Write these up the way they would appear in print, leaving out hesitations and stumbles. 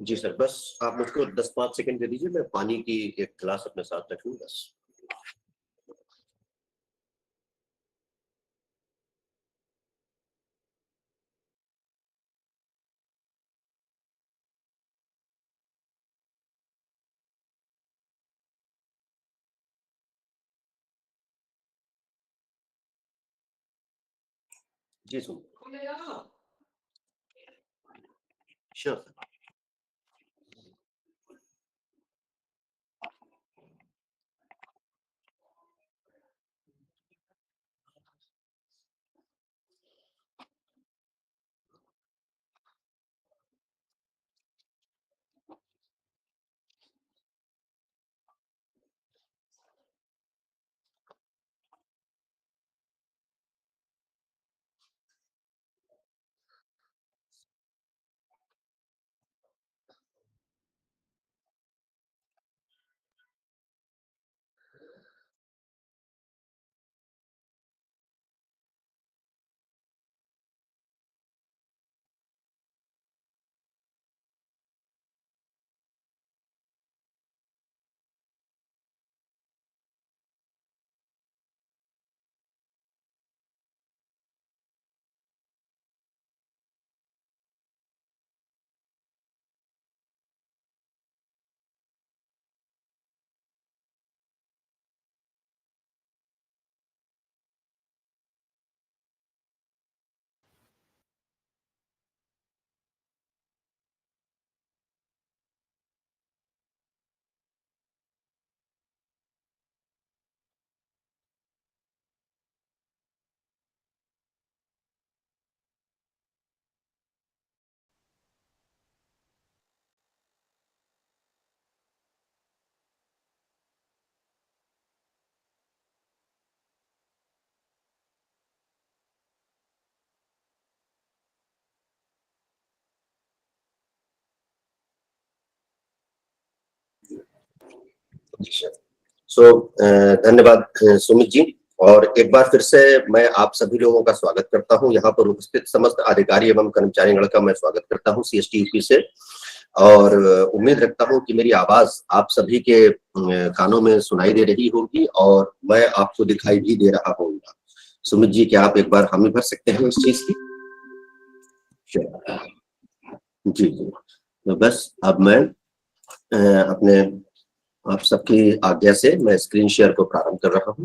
जी sir, बस आप मुझको 10-5 सेकंड दे दीजिए, मैं पानी की एक गिलास अपने साथ रख लूँ बस। जी सर। Sure sir. सो धन्यवाद सुमित जी। और एक बार फिर से मैं आप सभी लोगों का स्वागत करता हूं। यहाँ पर उपस्थित समस्त अधिकारी एवं कर्मचारीगण का मैं स्वागत करता हूं CST यूपी से। और उम्मीद रखता हूं कि मेरी आवाज आप सभी के कानों में सुनाई दे रही होगी और मैं आपको दिखाई भी दे रहा होऊंगा। सुमित जी, क्या आप एक बार हामी भर सकते हैं इस चीज की? जी जी। तो बस अब मैं अपने आप सबकी आज्ञा से मैं स्क्रीन शेयर को प्रारंभ कर रहा हूं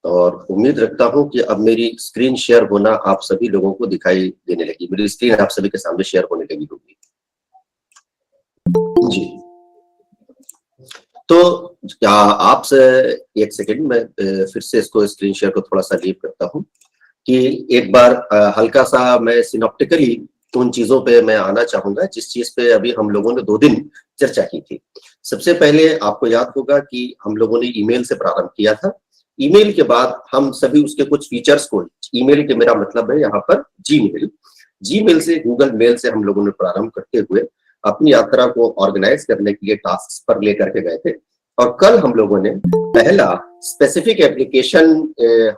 और उम्मीद रखता हूं कि अब मेरी स्क्रीन शेयर होना आप सभी लोगों को दिखाई देने लगी। मेरी स्क्रीन आप सभी के सामने शेयर होने लगी होगी। जी। तो क्या आपसे एक सेकंड में फिर से इसको स्क्रीन शेयर को थोड़ा सा लीव करता हूं कि एक बार हल्का सा मैं सिनॉप्टिकली उन चीजों पे मैं आना चाहूंगा जिस चीज पे अभी हम लोगों ने 2 दिन चर्चा की थी। सबसे पहले आपको याद होगा कि हम लोगों ने ईमेल से प्रारंभ किया था। ईमेल के बाद हम सभी उसके कुछ फीचर्स को, ईमेल के मेरा मतलब है यहाँ पर जीमेल, जीमेल से गूगल मेल से हम लोगों ने प्रारंभ करते हुए अपनी यात्रा को ऑर्गेनाइज करने के लिए टास्क पर लेकर के गए थे। और कल हम लोगों ने पहला स्पेसिफिक एप्लीकेशन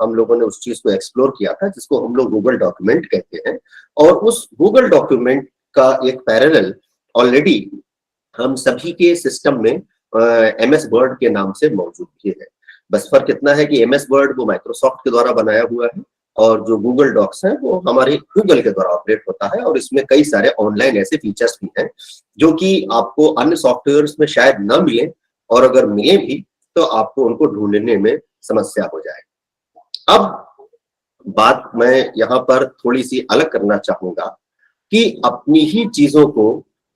हम लोगों ने उस चीज को एक्सप्लोर किया था जिसको हम लोग गूगल डॉक्यूमेंट कहते हैं। और उस गूगल डॉक्यूमेंट का एक पैरेलल ऑलरेडी हम सभी के सिस्टम में MS वर्ड के नाम से मौजूद भी है। बस फर्क इतना है कि MS वर्ड वो माइक्रोसॉफ्ट के द्वारा बनाया हुआ है और जो गूगल डॉक्स है वो हमारे गूगल के द्वारा ऑपरेट होता है। और इसमें कई सारे ऑनलाइन ऐसे फीचर्स भी हैं जो कि आपको अन्य सॉफ्टवेयर्स में शायद न मिले, और अगर मिले भी तो आपको उनको ढूंढने में समस्या हो जाए। अब बात मैं यहाँ पर थोड़ी सी अलग करना चाहूंगा कि अपनी ही चीजों को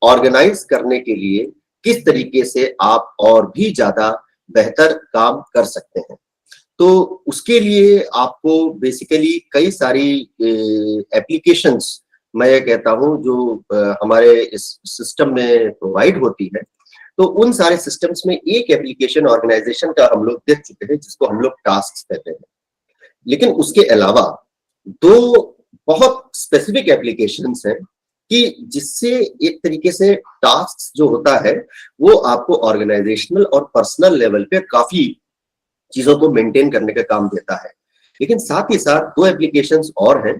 ऑर्गेनाइज करने के लिए किस तरीके से आप और भी ज्यादा बेहतर काम कर सकते हैं। तो उसके लिए आपको बेसिकली कई सारी एप्लीकेशंस मैं ये कहता हूं जो हमारे इस सिस्टम में प्रोवाइड होती है। तो उन सारे सिस्टम्स में एक एप्लीकेशन ऑर्गेनाइजेशन का हम लोग देख चुके हैं जिसको हम लोग टास्क कहते हैं। लेकिन उसके अलावा 2 बहुत स्पेसिफिक एप्लीकेशंस हैं कि जिससे एक तरीके से टास्क जो होता है वो आपको ऑर्गेनाइजेशनल और पर्सनल लेवल पे काफी चीजों को मेंटेन करने का काम देता है। लेकिन साथ ही साथ 2 एप्लीकेशंस और हैं।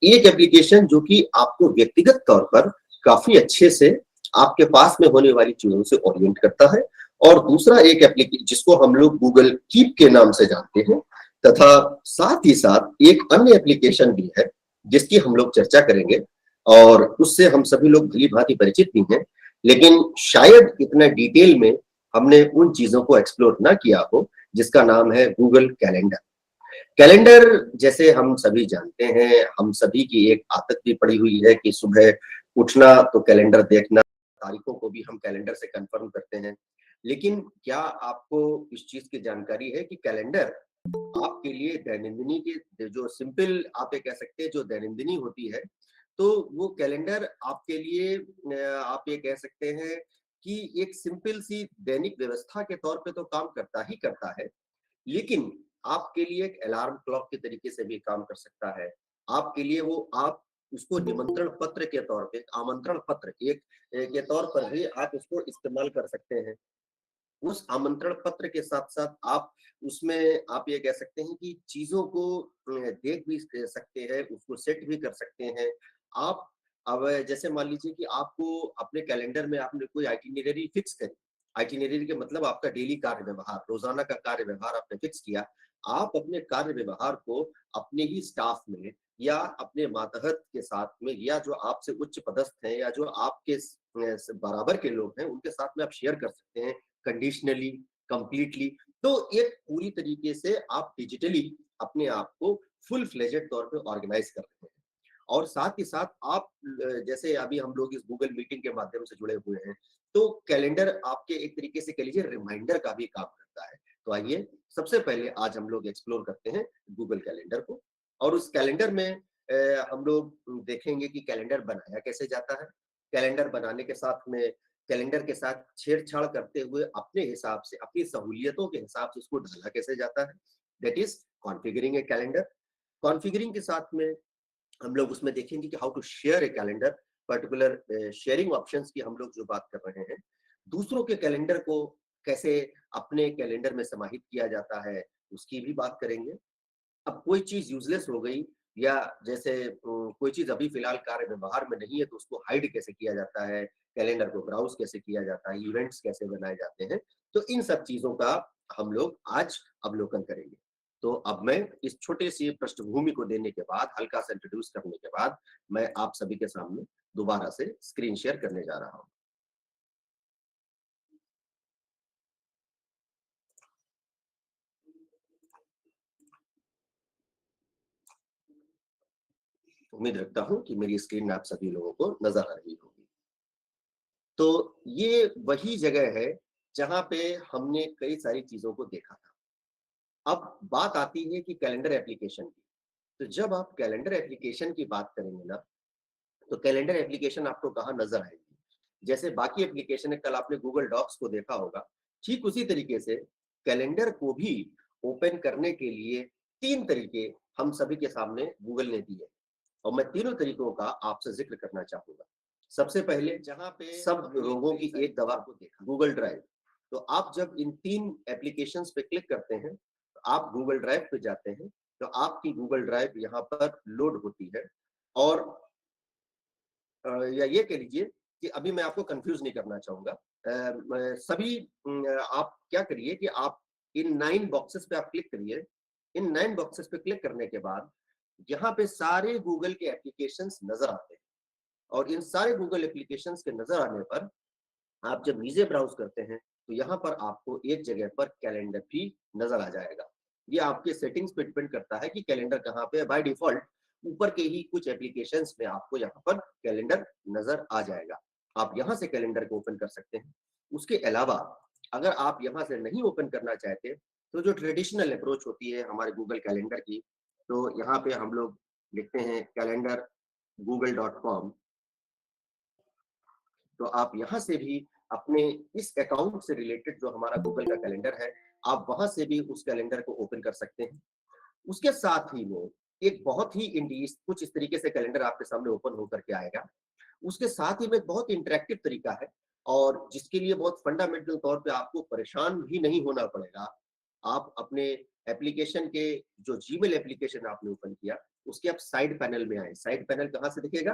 एक एप्लीकेशन जो कि आपको व्यक्तिगत तौर पर काफी अच्छे से आपके पास में होने वाली चीजों से ओरिएंट करता है, और दूसरा एक एप्लीकेशन जिसको हम लोग गूगल कीप के नाम से जानते हैं। तथा साथ ही साथ एक अन्य एप्लीकेशन भी है जिसकी हम लोग चर्चा करेंगे और उससे हम सभी लोग भली भांति परिचित भी हैं, लेकिन शायद इतना डिटेल में हमने उन चीजों को एक्सप्लोर ना किया हो, जिसका नाम है गूगल कैलेंडर। कैलेंडर जैसे हम सभी जानते हैं, हम सभी की एक आदत भी पड़ी हुई है कि सुबह उठना तो कैलेंडर देखना, तारीखों को भी हम कैलेंडर से कंफर्म करते हैं। लेकिन क्या आपको इस चीज की जानकारी है कि कैलेंडर आपके लिए दैनंदिनी के जो सिंपल आप ये कह सकते हैं जो दैनंदिनी होती है, तो वो कैलेंडर आपके लिए आप ये कह सकते हैं कि एक सिंपल सी दैनिक व्यवस्था के तौर पे तो काम करता ही करता है, लेकिन आपके लिए एक अलार्म क्लॉक के तरीके से भी काम कर सकता है। आपके लिए वो आप उसको निमंत्रण पत्र के तौर पे, आमंत्रण पत्र एक के तौर पर भी आप उसको इस्तेमाल कर सकते हैं। उस आमंत्रण पत्र के साथ-साथ आप उसमें आप ये कह सकते हैं कि चीज़ों को देख भी सकते हैं, उसको सेट भी कर सकते हैं। आप अब जैसे मान लीजिए कि आपको अपने कैलेंडर में आपने कोई आइटिनरी फिक्स करी। आइटिनरी के मतलब आपका डेली कार्य व्यवहार, रोज़ाना का कार्य व्यवहार आपने फिक्स किया। आप अपने कार्य व्यवहार को अपने ही स्टाफ में या अपने मातहत के साथ में, या जो आपसे उच्च पदस्थ हैं या जो आपके बराबर के लोग हैं, उनके साथ में आप शेयर कर सकते हैं। Conditionally, completely. तो एक पूरी तरीके से आप डिजिटली अपने आप को फुल फ्लेजेड तौर पे ऑर्गेनाइज कर रहे हैं। और साथ ही साथ आप जैसे अभी हम लोग इस गूगल मीटिंग के माध्यम से जुड़े हुए हैं, तो कैलेंडर आपके एक तरीके से कह लीजिए रिमाइंडर का भी काम करता है। तो आइए सबसे पहले आज हम लोग एक्सप्लोर करते हैं गूगल कैलेंडर को। और उस कैलेंडर में हम लोग देखेंगे कि कैलेंडर बनाया कैसे जाता है। कैलेंडर बनाने के साथ में कैलेंडर के साथ छेड़छाड़ करते हुए अपने हिसाब से, अपनी सहूलियतों के हिसाब से उसको ढाला कैसे जाता है, that is configuring a calendar. Configuring के साथ में हम लोग उसमें देखेंगे कि how to share a calendar, particular sharing options की हम लोग जो बात कर रहे हैं। दूसरों के कैलेंडर को कैसे अपने कैलेंडर में समाहित किया जाता है, उसकी भी बात करेंगे। अब कोई चीज़ यूज़लेस हो गई या जैसे कोई चीज़ अभी फ़िलहाल कार्य व्यवहार में नहीं है, तो उसको हाइड कैसे किया जाता है, कैलेंडर को ब्राउज़ कैसे किया जाता है, इवेंट्स कैसे बनाए जाते हैं, तो इन सब चीज़ों का हम लोग आज अवलोकन करेंगे। तो अब मैं इस छोटे-सी पृष्ठभूमि को देने के बाद, हल्का-सा इंट्रोड्यूस करने के बाद, मैं आप सभी के सामने दोबारा से स्क्रीन शेयर करने जा रहा हूँ। उम्मीद रखता हूँ कि मेरी स्क्रीन आप सभी लोगों को नज़र आ रही होगी। तो ये वही जगह है, जहाँ पे हमने कई सारी चीज़ों को देखा था। अब बात आती है कि कैलेंडर एप्लीकेशन की। तो जब आप कैलेंडर एप्लीकेशन की बात करेंगे ना, तो कैलेंडर एप्लीकेशन आपको कहाँ नज़र आएगी? जैसे बाकी एप्लीकेशन है, कल आपने गूगल डॉक्स को देखा होगा, ठीक उसी तरीके से कैलेंडर को भी ओपन करने के लिए 3 तरीके हम सभी के सामने गूगल ने दिए और मैं तीनों तरीकों का आपसे ज़िक्र करना चाहूँगा। सबसे पहले जहाँ पे सब लोगों की एक दवा को देखा, गूगल ड्राइव। तो आप जब इन 3 एप्लीकेशंस पे क्लिक करते हैं, तो आप गूगल ड्राइव पे जाते हैं, तो आपकी गूगल ड्राइव यहाँ पर लोड होती है और या ये कह लीजिए कि अभी मैं आपको कन्फ्यूज़ नहीं करना चाहूँगा। मैं सभी आप क्या करिए कि आप इन 9 बॉक्सेस पे आप क्लिक करिए। इन 9 बॉक्सेस पे क्लिक करने के बाद यहाँ पे सारे गूगल के एप्लीकेशंस नज़र आते हैं और इन सारे गूगल एप्लीकेशंस के नज़र आने पर आप जब नीचे ब्राउज़ करते हैं, तो यहाँ पर आपको एक जगह पर कैलेंडर भी नज़र आ जाएगा। ये आपके सेटिंग्स पे डिपेंड करता है कि कैलेंडर कहाँ पे है। बाय डिफ़ॉल्ट ऊपर के ही कुछ एप्लीकेशंस में आपको यहाँ पर कैलेंडर नज़र आ जाएगा। आप यहाँ से कैलेंडर को ओपन कर सकते हैं। उसके अलावा अगर आप यहाँ से नहीं ओपन करना चाहते, तो जो ट्रेडिशनल अप्रोच होती है हमारे गूगल कैलेंडर की, तो यहाँ पे हम लोग लिखते हैं कैलेंडर google.com। तो आप यहाँ से भी अपने इस अकाउंट से रिलेटेड जो हमारा गूगल का कैलेंडर है, आप वहाँ से भी उस कैलेंडर को ओपन कर सकते हैं। उसके साथ ही में एक बहुत ही इंडीस कुछ इस तरीके से कैलेंडर आपके सामने ओपन होकर के आएगा। उसके साथ ही में एक बहुत इंटरैक्टिव तरीका है और जिसके लिए बहुत फंडामेंटल तौर पे आपको परेशान भी नहीं होना पड़ेगा। आप अपने एप्लीकेशन के जो जीमेल एप्लीकेशन आपने ओपन किया, उसके आप साइड पैनल में आएँ। साइड पैनल कहाँ से दिखेगा?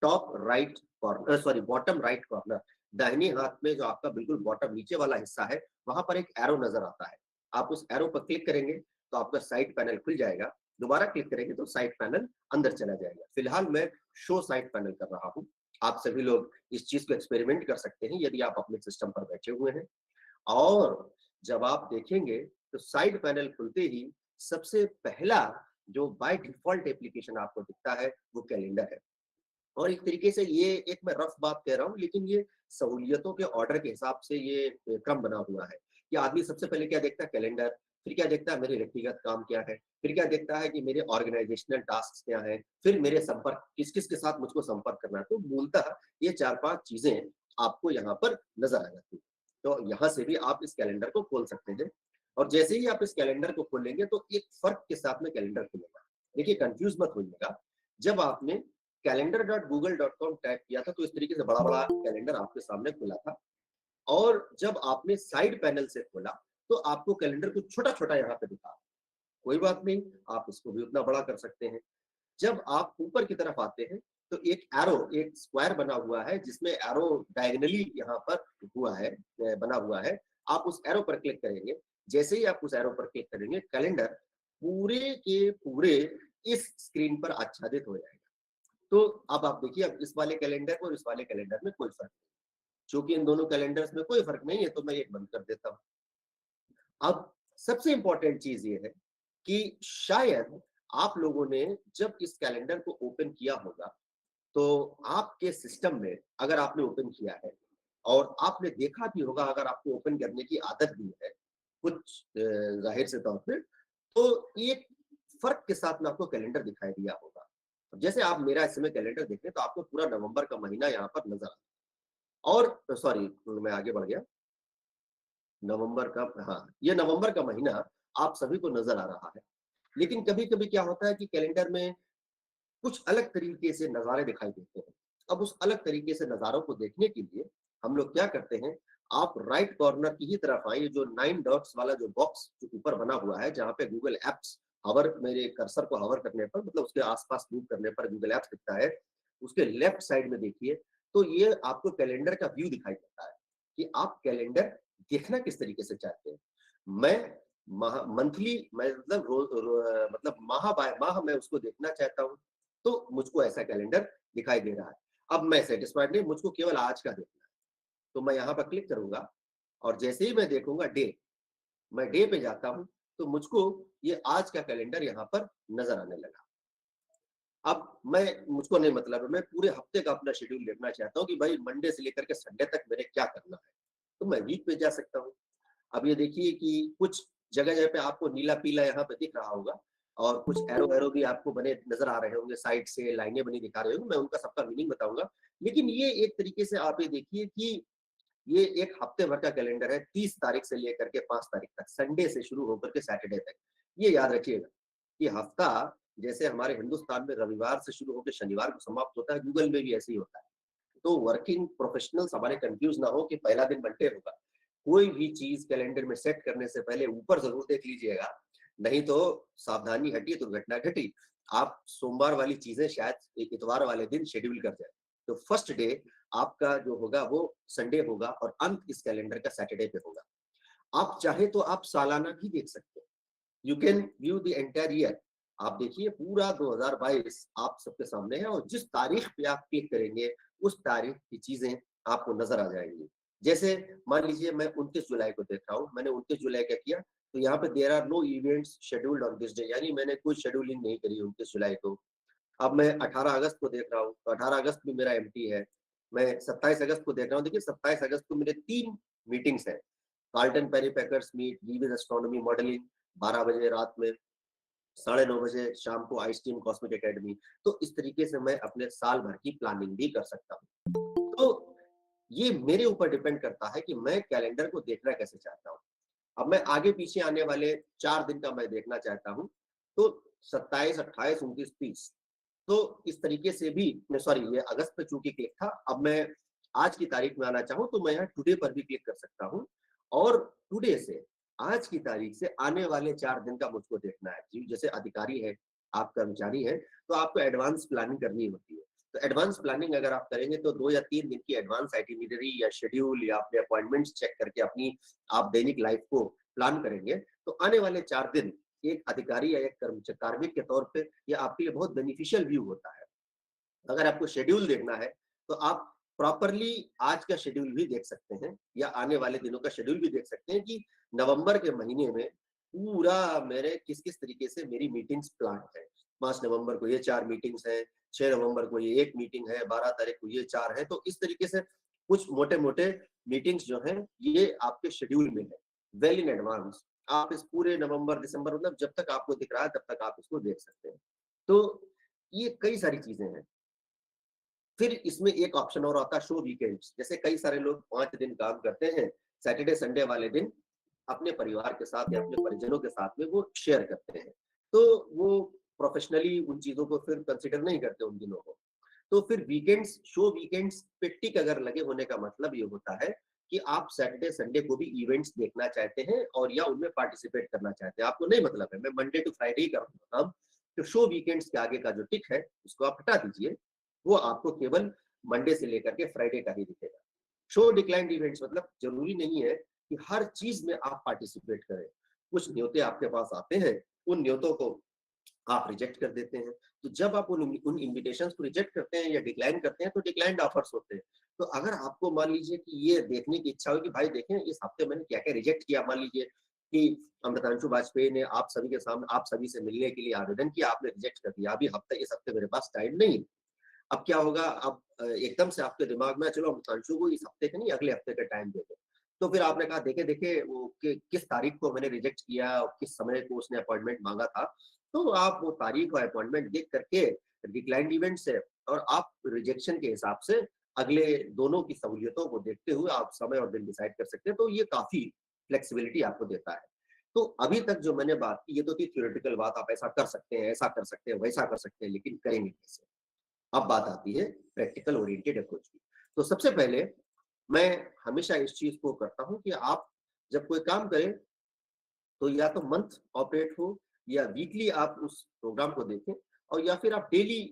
Top right corner sorry bottom right corner. दाहिने हाथ में जो आपका बिल्कुल बॉटम नीचे वाला हिस्सा है, वहाँ पर एक एरो नज़र आता है। आप उस एरो पर क्लिक करेंगे, तो आपका साइड पैनल खुल जाएगा। दोबारा क्लिक करेंगे तो साइड पैनल अंदर चला जाएगा। फिलहाल मैं शो साइड पैनल कर रहा हूँ। आप सभी लोग इस चीज़ को एक्सपेरिमेंट कर सकते हैं यदि आप अपने सिस्टम पर बैठे हुए हैं। और जब आप देखेंगे तो साइड पैनल खुलते ही सबसे पहला जो बाय डिफ़ॉल्ट एप्लीकेशन आपको दिखता है, वो कैलेंडर है। और एक तरीके से ये एक मैं रफ बात कह रहा हूँ, लेकिन ये सहूलियतों के ऑर्डर के हिसाब से ये क्रम बना हुआ है कि आदमी सबसे पहले क्या देखता है? कैलेंडर, फिर क्या देखता है? मेरे व्यक्तिगत काम क्या है? फिर क्या देखता है कि मेरे ऑर्गेनाइजेशनल टास्क्स क्या हैं? फिर मेरे संपर्क किस-किस के साथ मुझको संपर्क करना है। तो मूलतः ये 4-5 चीज़ें आपको यहाँ पर नज़र आ जाती हैं। तो यहाँ से भी आप इस कैलेंडर को खोल सकते हैं और जैसे ही आप इस कैलेंडर को खोलेंगे तो एक फ़र्क के साथ में कैलेंडर खुलेगा। देखिए कन्फ्यूज़ मत होइएगा, जब आपने calendar.google.com टाइप किया था तो इस तरीके से बड़ा-बड़ा कैलेंडर आपके सामने खुला था और जब आपने साइड पैनल से खोला, तो आपको कैलेंडर कुछ छोटा-छोटा यहाँ पे दिखा। कोई बात नहीं, आप इसको भी उतना बड़ा कर सकते हैं। जब आप ऊपर की तरफ आते हैं, तो एक एरो, एक स्क्वायर बना हुआ है जिसमें एरो डायगोनली यहाँ पर हुआ है बना हुआ है। आप उस एरो पर क्लिक करेंगे। जैसे ही आप उस एरो पर क्लिक करेंगे, कैलेंडर पूरे के पूरे इस स्क्रीन पर आच्छादित हो जाएगा। तो अब आप देखिए अब इस वाले कैलेंडर और इस वाले कैलेंडर में कोई फ़र्क नहीं। चूँकि इन दोनों कैलेंडर्स में कोई फ़र्क नहीं है, तो मैं ये बंद कर देता हूँ। अब सबसे इम्पोर्टेंट चीज़ ये है कि शायद आप लोगों ने जब इस कैलेंडर को ओपन किया होगा, तो आपके सिस्टम में अगर आपने ओपन किया है और आपने देखा भी होगा अगर आपको ओपन करने की आदत भी है, कुछ ज़ाहिर से तौर पे, तो एक फ़र्क के साथ में आपको कैलेंडर दिखाई दिया होगा। अब जैसे आप मेरा इस समय कैलेंडर देखें तो आपको पूरा नवंबर का महीना यहाँ पर नज़र आता है और सॉरी मैं आगे बढ़ गया। नवंबर का हाँ, ये नवंबर का महीना आप सभी को नज़र आ रहा है। लेकिन कभी-कभी क्या होता है कि कैलेंडर में कुछ अलग तरीके से नज़ारे दिखाई देते हैं। अब उस अलग तरीके से नज़ारों को देखने के लिए हम लोग क्या करते हैं, आप राइट कॉर्नर की ही तरफ आइए, जो 9 डॉट्स वाला जो बॉक्स जो ऊपर बना हुआ है, जहाँ पे गूगल एप्स हवर, मेरे कर्सर को हवर करने पर, मतलब उसके आसपास मूव करने पर गूगल एप्स दिखता है, उसके लेफ्ट साइड में देखिए, तो ये आपको कैलेंडर का व्यू दिखाई देता है कि आप कैलेंडर देखना किस तरीके से चाहते हैं। मैं मंथली, मैं मतलब मतलब माह बाय माह मैं उसको देखना चाहता हूँ, तो मुझको ऐसा कैलेंडर दिखाई दे रहा है। अब मैं सेटिस्फाइड नहीं, मुझको केवल आज का देखना है, तो मैं यहाँ पर क्लिक करूंगा और जैसे ही मैं देखूंगा डे, मैं डे पे जाता हूँ, तो मुझको ये आज का कैलेंडर यहाँ पर नजर आने लगा। अब मुझको नहीं मतलब है, मैं पूरे हफ्ते का अपना शेड्यूल देखना चाहता हूँ कि भाई मंडे से लेकर के संडे तक मेरे क्या करना है, तो मैं वीक पे जा सकता हूँ। अब ये देखिए कि कुछ जगह-जगह पे आपको नीला-पीला यहाँ पे दिख रहा होगा और कुछ एरो-वेरो भी आपको बने नज़र आ रहे होंगे, साइड से लाइनें बनी दिखा रहे होंगे, मैं उनका सबका मीनिंग बताऊँगा। लेकिन ये एक तरीके से आप ये देखिए कि ये एक हफ्ते भर का कैलेंडर है, 30 तारीख से लेकर के 5 तारीख तक, संडे से शुरू होकर के सैटरडे तक। ये याद रखिएगा कि हफ्ता जैसे हमारे हिंदुस्तान में रविवार से शुरू होकर शनिवार को समाप्त होता है, गूगल में भी ऐसे ही होता है। तो वर्किंग प्रोफेशनल्स हमारे कंफ्यूज ना हो कि पहला दिन मंडे होगा। कोई भी चीज कैलेंडर में सेट करने से पहले ऊपर जरूर देख लीजिएगा, नहीं तो सावधानी हटी दुर्घटना घटी। आप सोमवार वाली चीजें शायद इतवार वाले दिन शेड्यूल कर जाए, तो फर्स्ट डे आपका जो होगा वो संडे होगा और अंत इस कैलेंडर का सैटरडे पे होगा। आप चाहे तो आप सालाना भी देख सकते हैं, you can view the entire year. आप देखिए पूरा 2022 आप सबके सामने है और जिस तारीख पे आप क्लिक करेंगे, उस तारीख की चीजें आपको नजर आ जाएंगी। जैसे मान लीजिए मैं 29 जुलाई को देख रहा हूँ, मैंने 29 जुलाई का किया, तो यहाँ पे there are no events scheduled on this day, यानी मैंने कोई शेड्यूलिंग नहीं करी 29 जुलाई को। अब मैं 18 अगस्त को देख रहा हूँ, तो 18 अगस्त भी मेरा एम्प्टी है। मैं 27 अगस्त को देख रहा हूँ, देखिए 27 अगस्त को मेरे 3 मीटिंग्स हैं। कार्ल्टन पेरी पैकर्स मीट, विविध एस्ट्रोनॉमी मॉडलिंग 12 बजे रात में, 9:30 बजे शाम को आइसटीम कॉस्मिक एकेडमी। तो इस तरीके से मैं अपने साल भर की प्लानिंग भी कर सकता हूँ। तो ये मेरे ऊपर डिपेंड करता है कि मैं कैलेंडर को देखना कैसे चाहता हूँ। अब मैं आगे पीछे आने वाले 4 दिन का मैं देखना चाहता हूँ, तो 27, 28, 29, 30, तो इस तरीके से भी मैं, सॉरी ये अगस्त पे चूंकि क्लिक था, अब मैं आज की तारीख में आना चाहूँ तो मैं यहाँ टुडे पर भी क्लिक कर सकता हूँ और टुडे से, आज की तारीख से आने वाले 4 दिन का मुझको देखना है। जी, जैसे अधिकारी है, आप कर्मचारी हैं, तो आपको एडवांस प्लानिंग करनी होती है। तो एडवांस प्लानिंग अगर आप करेंगे तो 2 या 3 दिन की एडवांस आइटिनरी या शेड्यूल या अपने अपॉइंटमेंट्स चेक करके अपनी आप दैनिक लाइफ को प्लान करेंगे, तो आने वाले 4 दिन एक अधिकारी या एक कार्मिक के तौर पे ये आपके लिए बहुत बेनिफिशियल व्यू होता है। अगर आपको शेड्यूल देखना है, तो आप प्रॉपरली आज का शेड्यूल भी देख सकते हैं या आने वाले दिनों का शेड्यूल भी देख सकते हैं कि नवंबर के महीने में पूरा मेरे किस-किस तरीके से मेरी मीटिंग्स प्लान है। 5 नवंबर को ये 4 मीटिंग्स हैं, 6 नवंबर को ये 1 मीटिंग है, 12 तारीख को ये 4 है। तो इस तरीके से कुछ मोटे-मोटे मीटिंग्स जो हैं, ये आपके शेड्यूल में है, वेल इन एडवांस। आप इस पूरे नवंबर, दिसंबर, मतलब जब तक आपको दिख रहा है, तब तक आप इसको देख सकते हैं। तो ये कई सारी चीज़ें हैं। फिर इसमें एक ऑप्शन और आता है शो वीकेंड्स। जैसे कई सारे लोग 5 दिन काम करते हैं, सैटरडे संडे वाले दिन अपने परिवार के साथ या अपने परिजनों के साथ में वो शेयर करते हैं। तो वो प्रोफेशनली उन चीज़ों को फिर कंसिडर नहीं करते उन दिनों को। तो फिर वीकेंड्स, शो वीकेंड्स पे टिक अगर लगे होने का मतलब ये होता है कि आप सैटरडे संडे को भी इवेंट्स देखना चाहते हैं और या उनमें पार्टिसिपेट करना चाहते हैं। आपको नहीं मतलब है मैं मंडे टू फ्राइडे ही करूँगा काम, तो शो वीकेंड्स के आगे का जो टिक है उसको आप हटा दीजिए। वो आपको केवल मंडे से लेकर के फ्राइडे का ही दिखेगा। शो डिक्लाइंड इवेंट्स मतलब जरूरी नहीं है कि हर चीज में आप पार्टिसिपेट करें। कुछ न्योते आपके पास आते हैं, उन न्योतों को आप रिजेक्ट कर देते हैं। तो जब आप उन इन्विटेशंस को रिजेक्ट करते हैं या डिक्लाइन करते हैं, तो डिक्लाइंड ऑफर्स होते हैं। तो अगर आपको मान लीजिए कि ये देखने की इच्छा हो कि भाई देखें इस हफ्ते मैंने क्या-क्या रिजेक्ट किया, मान लीजिए कि अमृतांशु बाजपेयी ने आप सभी के सामने आप सभी से मिलने के लिए आवेदन किया, आपने रिजेक्ट कर दिया। अभी इस हफ्ते मेरे पास टाइम नहीं है। अब क्या होगा, अब एकदम से आपके दिमाग में चलो अमृतांशु को इस हफ्ते का नहीं अगले हफ्ते का टाइम दे दो। तो फिर आपने कहा देखे वो किस तारीख को मैंने रिजेक्ट किया और किस समय को उसने अपॉइंटमेंट मांगा था। तो आप वो तारीख और अपॉइंटमेंट देख करके डिक्लाइंड इवेंट से और आप रिजेक्शन के हिसाब से अगले दोनों की सहूलियतों को देखते हुए आप समय और दिन डिसाइड कर सकते हैं। तो ये काफी फ्लेक्सिबिलिटी आपको देता है। तो अभी तक जो मैंने बात की ये तो थी थ्योरेटिकल बात, आप ऐसा कर सकते हैं, ऐसा कर सकते हैं, वैसा कर सकते हैं, लेकिन करेंगे कैसे? अब बात आती है प्रैक्टिकल ओरिएंटेड अप्रोच की। तो सबसे पहले मैं हमेशा इस चीज को करता हूं कि आप जब कोई काम करें तो या तो मंथ ऑपरेट हो या वीकली आप उस प्रोग्राम को देखें, और या फिर आप डेली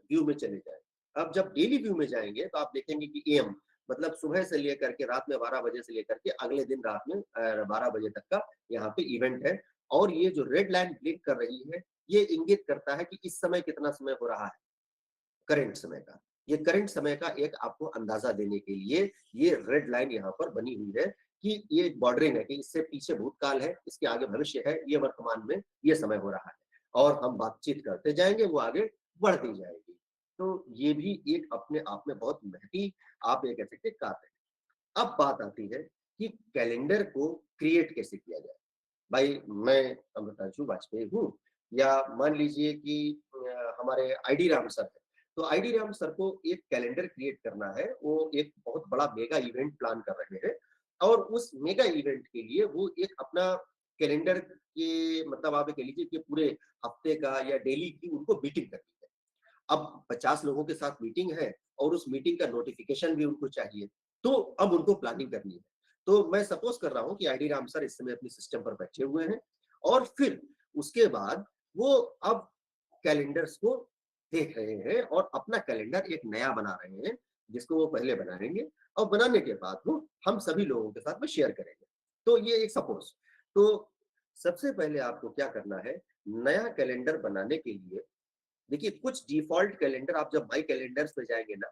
व्यू में चले जाएं। अब जब डेली व्यू में जाएंगे तो आप देखेंगे कि एएम मतलब सुबह से लेकर के रात में 12 बजे से लेकर के अगले दिन रात में 12 बजे तक का यहाँ पे इवेंट है। और ये जो रेड लाइन ब्लिंक कर रही है, ये इंगित करता है कि इस समय कितना समय हो रहा है, करंट समय का। ये करंट समय का एक आपको अंदाजा देने के लिए ये रेड लाइन यहाँ पर बनी हुई है कि ये बॉर्डरिंग है कि इससे पीछे भूतकाल है, इसके आगे भविष्य है, ये वर्तमान में ये समय हो रहा है, और हम बातचीत करते जाएंगे, वो आगे बढ़ती जाएगी। तो ये भी एक अपने आप में बहुत महती, आप ये कह सकते हैं, कार्य है। अब बात आती है कि कैलेंडर को क्रिएट कैसे किया जाए। भाई मैं अमृतांशु वाजपेयी हूँ, या मान लीजिए कि हमारे आईडी राम सर है, तो आईडी राम सर को एक कैलेंडर क्रिएट करना है, वो एक बहुत बड़ा मेगा इवेंट प्लान कर रहे हैं, और उस मेगा इवेंट के लिए वो एक अपना कैलेंडर के मतलब आप ये कह लीजिए कि पूरे हफ्ते का या डेली की उनको मीटिंग करनी है। अब 50 लोगों के साथ मीटिंग है और उस मीटिंग का नोटिफिकेशन भी उनको चाहिए, तो अब उनको प्लानिंग करनी है। तो मैं सपोज कर रहा हूं कि आईडी राम सर इस समय अपने सिस्टम पर बैठे हुए हैं, और फिर उसके बाद वो अब कैलेंडर्स को देख रहे हैं और अपना कैलेंडर एक नया बना रहे हैं, जिसको वो पहले बनाएंगे, और बनाने के बाद वो हम सभी लोगों के साथ में शेयर करेंगे। तो ये एक सपोज। तो सबसे पहले आपको क्या करना है, नया कैलेंडर बनाने के लिए देखिए कुछ डिफॉल्ट कैलेंडर, आप जब माई कैलेंडर्स पे जाएंगे ना,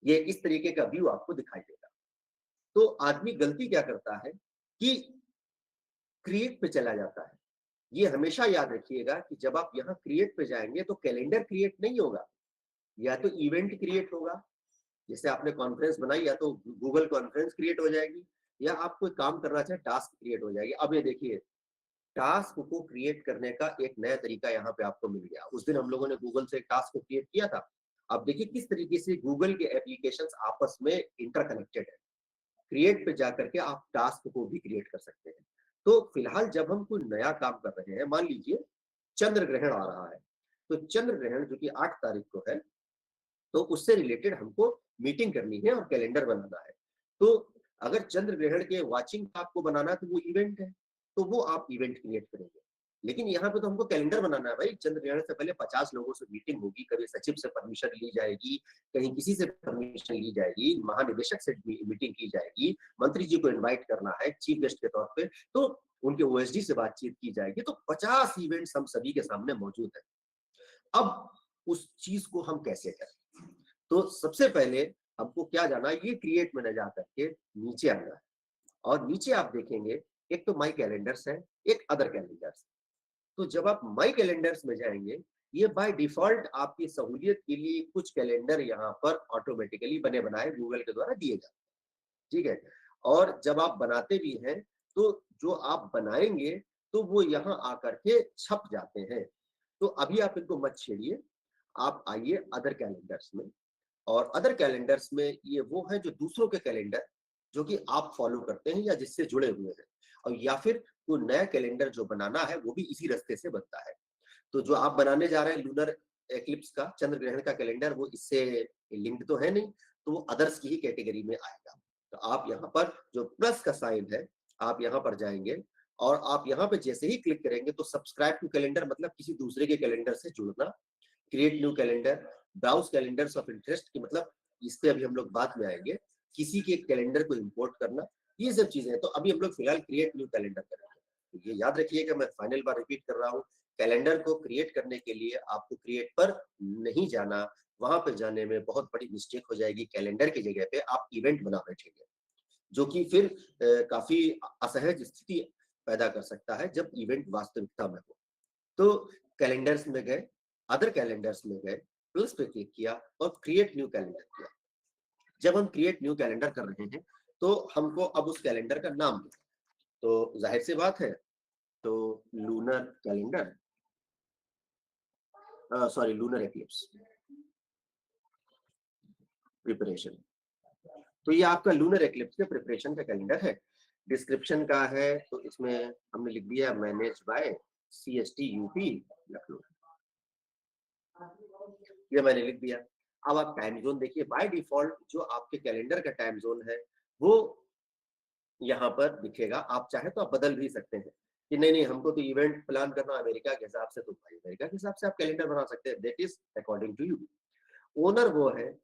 ये इस तरीके का व्यू आपको दिखाई देगा। तो आदमी गलती क्या करता है कि क्रिएट पे चला जाता है। ये हमेशा याद रखिएगा कि जब आप यहाँ क्रिएट पे जाएंगे तो कैलेंडर क्रिएट नहीं होगा, या तो इवेंट क्रिएट होगा, जैसे आपने कॉन्फ्रेंस बनाई या तो गूगल कॉन्फ्रेंस क्रिएट हो जाएगी, या आप कोई काम करना चाहे टास्क क्रिएट हो जाएगी। अब ये देखिए, टास्क को क्रिएट करने का एक नया तरीका यहाँ पे आपको मिल गया। उस दिन हम लोगों ने गूगल से एक टास्क को क्रिएट किया था। अब देखिए किस तरीके से गूगल के एप्लीकेशंस आपस में इंटरकनेक्टेड है। क्रिएट पे जाकर के आप टास्क को भी क्रिएट कर सकते हैं। तो फिलहाल जब हम कोई नया काम कर रहे हैं, मान लीजिए चंद्र ग्रहण आ रहा है, तो चंद्र ग्रहण जो कि 8 तारीख को है, तो उससे रिलेटेड हमको मीटिंग करनी है और कैलेंडर बनाना है। तो अगर चंद्र ग्रहण के वॉचिंग का आपको बनाना है तो वो इवेंट है, तो वो आप इवेंट क्रिएट करेंगे। लेकिन यहाँ पे तो हमको कैलेंडर बनाना है भाई। चंद्र ग्रहण से पहले 50 लोगों से मीटिंग होगी, कभी सचिव से परमिशन ली जाएगी, कहीं किसी से परमिशन ली जाएगी, महानिदेशक से मीटिंग की जाएगी, मंत्री जी को इन्वाइट करना है चीफ गेस्ट के तौर पे, तो उनके ओएसडी से बातचीत की जाएगी। तो 50 इवेंट्स हम सभी के सामने मौजूद है। अब उस चीज को हम कैसे करें, तो सबसे पहले हमको क्या जाना है, ये क्रिएट में न जा करके नीचे आना है, और नीचे आप देखेंगे एक तो माई कैलेंडर्स है, एक अदर कैलेंडर्स। तो जब आप माई कैलेंडर्स में जाएंगे, ये बाय डिफॉल्ट आपकी सहूलियत के लिए कुछ कैलेंडर यहाँ पर ऑटोमेटिकली बने बनाए गूगल के द्वारा दिए जाते हैं, ठीक है। और जब आप बनाते भी हैं तो जो आप बनाएंगे तो वो यहाँ आकर के छप जाते हैं। तो अभी आप इनको मत छेड़िए, आप आइए अदर कैलेंडर्स में। और अदर कैलेंडर्स में ये वो है जो दूसरों के कैलेंडर जो कि आप फॉलो करते हैं या जिससे जुड़े हुए हैं, और या फिर कोई नया कैलेंडर जो बनाना है वो भी इसी रास्ते से बनता है। तो जो आप बनाने जा रहे हैं लूनर एक्लिप्स का, चंद्र ग्रहण का कैलेंडर, वो इससे लिंक्ड तो है नहीं, तो वो अदर्स की ही कैटेगरी में आएगा। तो आप यहाँ पर जो प्लस का साइन है, आप यहाँ पर जाएंगे, और आप यहाँ पे जैसे ही क्लिक करेंगे तो सब्सक्राइब टू कैलेंडर मतलब किसी दूसरे के कैलेंडर से जुड़ना, create new calendar, browse calendars of interest की मतलब इस पे अभी हम लोग बाद में आएंगे, किसी के कैलेंडर को इंपोर्ट करना, ये सब चीजें हैं। तो अभी हम लोग फिलहाल क्रिएट न्यू कैलेंडर करेंगे। तो ये याद रखिएगा, मैं फाइनल बार रिपीट कर रहा हूँ, कैलेंडर को क्रिएट करने के लिए आपको क्रिएट पर नहीं जाना, वहां पर जाने में बहुत बड़ी मिस्टेक हो जाएगी। कैलेंडर की जगह पे आप इवेंट बना बैठेंगे, जो कि फिर काफी असहज स्थिति पैदा कर सकता है जब इवेंट वास्तविकता में हो। तो कैलेंडर्स में गए, अदर कैलेंडर्स में गए, प्लस पे क्लिक किया और क्रिएट न्यू कैलेंडर किया। जब हम क्रिएट न्यू कैलेंडर कर रहे हैं तो हमको अब उस कैलेंडर का नाम देना, तो जाहिर सी बात है, तो lunar calendar, sorry lunar eclipse preparation. तो ये आपका लूनर एक्लिप्स के प्रिपरेशन का कैलेंडर है। डिस्क्रिप्शन का है तो इसमें हमने लिख दिया manage by CST UP Lucknow, ये मैंने लिख दिया। अब आप टाइम जोन देखिए, बाय डिफॉल्ट जो आपके कैलेंडर का टाइम जोन है वो यहाँ पर दिखेगा। आप चाहे तो आप बदल भी सकते हैं कि नहीं हमको तो इवेंट प्लान करना है अमेरिका के हिसाब से, तो भाई अमेरिका के हिसाब से आप कैलेंडर बना सकते हैं, that is according to you. Owner वो है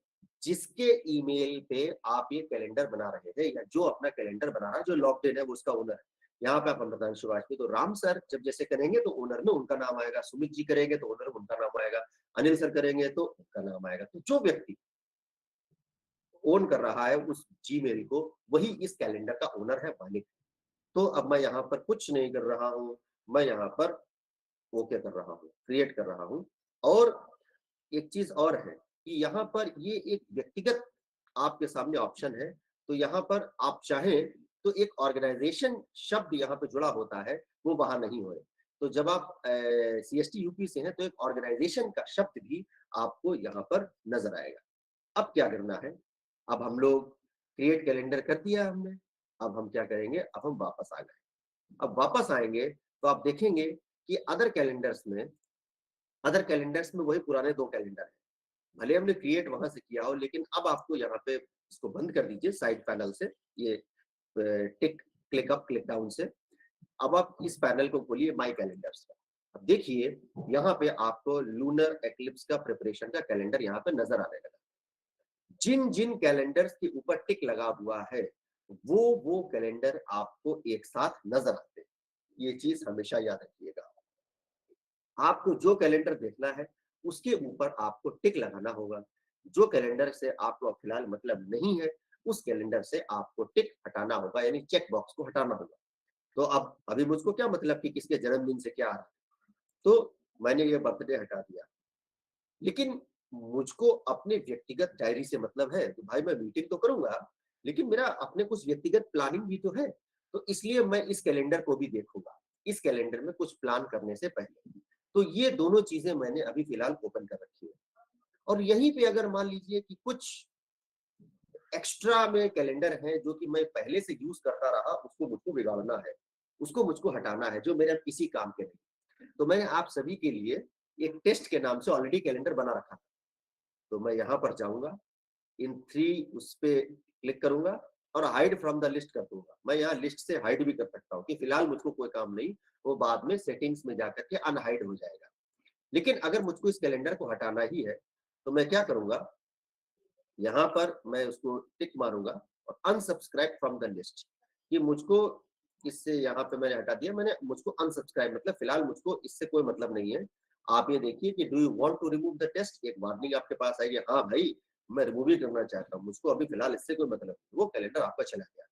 जिसके ईमेल पे आप ये कैलेंडर बना रहे थे, या जो अपना कैलेंडर बना रहा है, जो लॉक्ड इन है वो उसका ओनर है। यहाँ पे आप अमृतांशु वाजपेयी, तो राम सर जब जैसे करेंगे तो ओनर में उनका नाम आएगा, सुमित जी करेंगे तो ओनर में उनका नाम आएगा, अनिल सर करेंगे तो उनका नाम आएगा। तो जो व्यक्ति ओन कर रहा है उस जीमेल को, वही इस कैलेंडर का ओनर है, मालिक। तो अब मैं यहाँ पर कुछ नहीं कर रहा हूँ, मैं यहाँ पर ओके कर रहा हूँ, क्रिएट कर रहा हूँ। और एक चीज और है कि यहाँ पर ये एक व्यक्तिगत आपके सामने ऑप्शन है, तो यहाँ पर आप चाहें तो एक ऑर्गेनाइजेशन शब्द यहाँ पे जुड़ा होता है, वो वहां नहीं हो रहे। तो जब आप CST यूपी से हैं तो एक ऑर्गेनाइजेशन का शब्द भी आपको यहाँ पर नजर आएगा। अब क्या करना है, अब हम लोग क्रिएट कैलेंडर कर दिया हमने, अब हम क्या करेंगे, अब हम वापस आ गए। अब वापस आएंगे तो आप देखेंगे कि अदर कैलेंडर्स में वही पुराने 2 कैलेंडर हैं। भले हमने क्रिएट वहां से किया हो, लेकिन अब आपको यहाँ पे इसको बंद कर दीजिए साइड पैनल से, ये टिक क्लिक अप क्लिक डाउन से। अब आप इस पैनल को खोलिए माई कैलेंडर्स का। अब देखिए यहाँ पे आपको लूनर एक्लिप्स का प्रिपरेशन का कैलेंडर यहाँ पे नजर आने लगा। जिन जिन कैलेंडर्स के ऊपर टिक लगा हुआ है वो कैलेंडर आपको एक साथ नजर आते हैं। ये चीज हमेशा याद रखिएगा। आपको जो कैलेंडर देखना है उसके ऊपर आपको टिक लगाना होगा। जो कैलेंडर से आपको फिलहाल मतलब नहीं है, उस कैलेंडर से आपको टिक हटाना होगा, यानी चेक बॉक्स को हटाना होगा। तो अब अभी मुझको क्या मतलब कि किसके जन्मदिन से क्या आ रहा है, तो मैंने ये बर्थडे हटा दिया। लेकिन मुझको अपने व्यक्तिगत डायरी से मतलब है, तो भाई मैं मीटिंग तो करूंगा, लेकिन मेरा अपने कुछ व्यक्तिगत प्लानिंग भी तो है। तो इसलिए मैं इस कैलेंडर को भी देखूंगा, इस कैलेंडर में कुछ प्लान करने से पहले। तो ये दोनों चीजें मैंने अभी फिलहाल ओपन कर रखी है। और यहीं पे अगर मान लीजिए कि कुछ एक्स्ट्रा में कैलेंडर है जो कि मैं पहले से यूज करता रहा, उसको मुझको बिगाड़ना है, उसको मुझको हटाना है, जो मेरे किसी काम के नहीं। तो मैंने आप सभी के लिए एक टेस्ट के नाम से ऑलरेडी कैलेंडर बना रखा था। तो मैं यहाँ पर जाऊंगा, इन 3 उस पे क्लिक करूंगा और हाइड फ्रॉम द लिस्ट कर दूंगा। मैं यहाँ लिस्ट से हाइड भी कर सकता हूँ कि फिलहाल मुझको कोई काम नहीं, वो बाद में सेटिंग्स में जाकर के अनहाइड हो जाएगा। लेकिन अगर मुझको इस कैलेंडर को हटाना ही है तो मैं क्या करूंगा, यहाँ पर मैं उसको टिक मारूंगा और अनसब्सक्राइब फ्रॉम द लिस्ट, कि मुझको इससे, यहाँ पे मैंने हटा दिया, मैंने मुझको अनसब्सक्राइब मतलब फिलहाल मुझको इससे कोई मतलब नहीं है। आप ये देखिए कि do you want to remove the test, एक वार्निंग आपके पास आएगी, हाँ भाई मैं रिमूव ही करना चाहता हूँ, मुझको अभी फिलहाल इससे कोई मतलब नहीं। वो कैलेंडर आपका चला गया।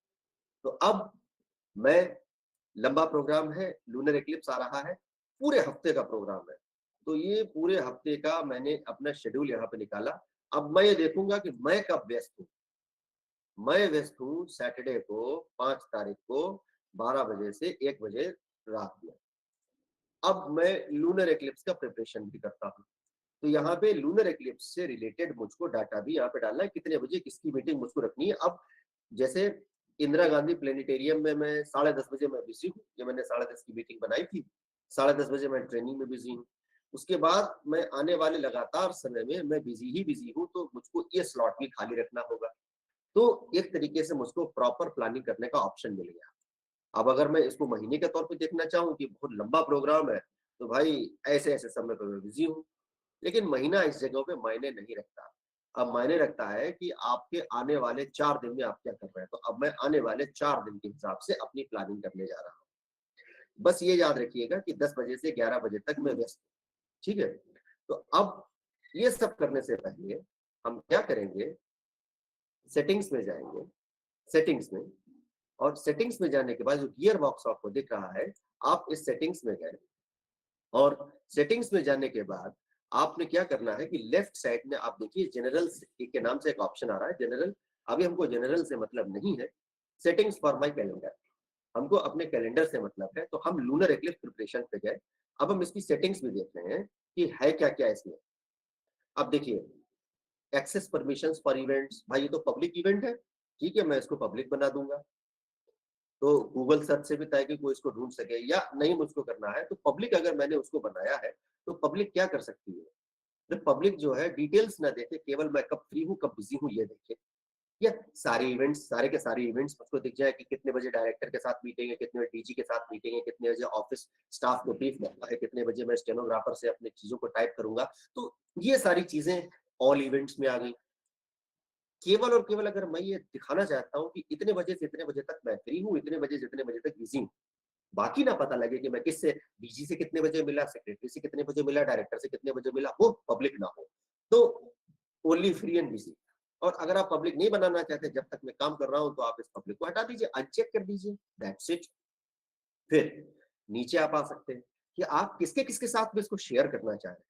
तो अब मैं, लंबा प्रोग्राम है, लूनर एक्लिप्स आ रहा है, पूरे हफ्ते का प्रोग्राम है, तो ये पूरे हफ्ते का मैंने अपना शेड्यूल यहाँ पे निकाला। अब मैं ये देखूंगा कि मैं कब व्यस्त हूँ। मैं व्यस्त हूँ सैटरडे को 5 तारीख को 12 बजे से 1 बजे रात में। अब मैं लूनर एक्लिप्स का प्रिपरेशन भी करता हूँ। तो यहाँ पे लूनर एक्लिप्स से रिलेटेड मुझको डाटा भी यहाँ पे डालना है, कितने बजे किसकी मीटिंग मुझको रखनी है। अब जैसे इंदिरा गांधी प्लेनेटेरियम में मैं 10:30 बजे मैं बिजी हूँ, ये मैंने 10:30 की मीटिंग बनाई थी, 10:30 बजे मैं ट्रेनिंग में बिजी हूँ। उसके बाद मैं आने वाले लगातार समय में मैं बिजी ही बिजी हूँ, तो मुझको ये स्लॉट भी खाली रखना होगा। तो एक तरीके से मुझको प्रॉपर प्लानिंग करने का ऑप्शन मिल गया। अब अगर मैं इसको महीने के तौर पे देखना चाहूँ कि बहुत लंबा प्रोग्राम है, तो भाई ऐसे ऐसे समय पर मैं बिजी हूँ। लेकिन महीना इस जगह पे मायने नहीं रखता। अब मायने रखता है कि आपके आने वाले 4 दिन में आप क्या कर रहे हैं। तो अब मैं आने वाले 4 दिन के हिसाब से अपनी प्लानिंग करने जा रहा हूँ। बस ये याद रखिएगा कि 10 बजे से 11 बजे तक मैं व्यस्त हूँ, ठीक है। तो अब ये सब करने से पहले हम क्या करेंगे, सेटिंग्स में जाएंगे, सेटिंग्स में, और सेटिंग्स में जाने के बाद जो गियर बॉक्स आपको दिख रहा है, आप इस सेटिंग्स में गए, और सेटिंग्स में जाने के बाद आपने क्या करना है कि लेफ्ट साइड में आप देखिए जनरल के नाम से एक ऑप्शन आ रहा है, जनरल। अभी हमको जनरल से मतलब नहीं है, सेटिंग्स फॉर माय कैलेंडर, हमको अपने कैलेंडर से मतलब है। तो हम लूनर एक्लिप्स प्रिपरेशन पे गए। अब हम इसकी सेटिंग्स भी देख रहे हैं कि है क्या क्या इसमें। अब देखिए, एक्सेस परमिशंस फॉर इवेंट्स, भाई ये तो पब्लिक इवेंट है, ठीक है, मैं इसको पब्लिक बना दूंगा। तो गूगल सर्च से भी ताकि कोई इसको ढूंढ सके, या नहीं मुझको करना है तो पब्लिक अगर मैंने उसको बनाया है तो पब्लिक क्या कर सकती है, तो पब्लिक जो है डिटेल्स ना देखे, केवल मैं कब फ्री हूँ, कब बिजी हूँ ये देखे, या सारे इवेंट्स, सारे के सारे इवेंट्स मुझको दिख जाए कि कितने बजे डायरेक्टर के साथ मीटिंग है, कितने बजे डीजी के साथ मीटिंग है, कितने बजे ऑफिस स्टाफ को ब्रीफ करना है, कितने बजे मैं स्टेनोग्राफर से अपनी चीजों को टाइप करूंगा। तो ये सारी चीजें ऑल इवेंट्स में आ गई। केवल और केवल अगर मैं ये दिखाना चाहता हूँ कि इतने बजे से इतने बजे तक मैं फ्री हूँ, इतने बजे से इतने बजे तक बिजी हूँ, बाकी ना पता लगे कि मैं किससे, डीजी से कितने बजे मिला, सेक्रेटरी से कितने बजे मिला, डायरेक्टर से कितने बजे मिला, वो पब्लिक ना हो। तो ओनली फ्री एंड बिजी। और अगर आप पब्लिक नहीं बनाना चाहते जब तक मैं काम कर रहा हूं, तो आप इस पब्लिक को हटा दीजिए, अनचेक कर दीजिए, दैट्स इट। फिर नीचे आप आ सकते हैं कि आप किसके किसके साथ में इसको शेयर करना चाह रहे हैं।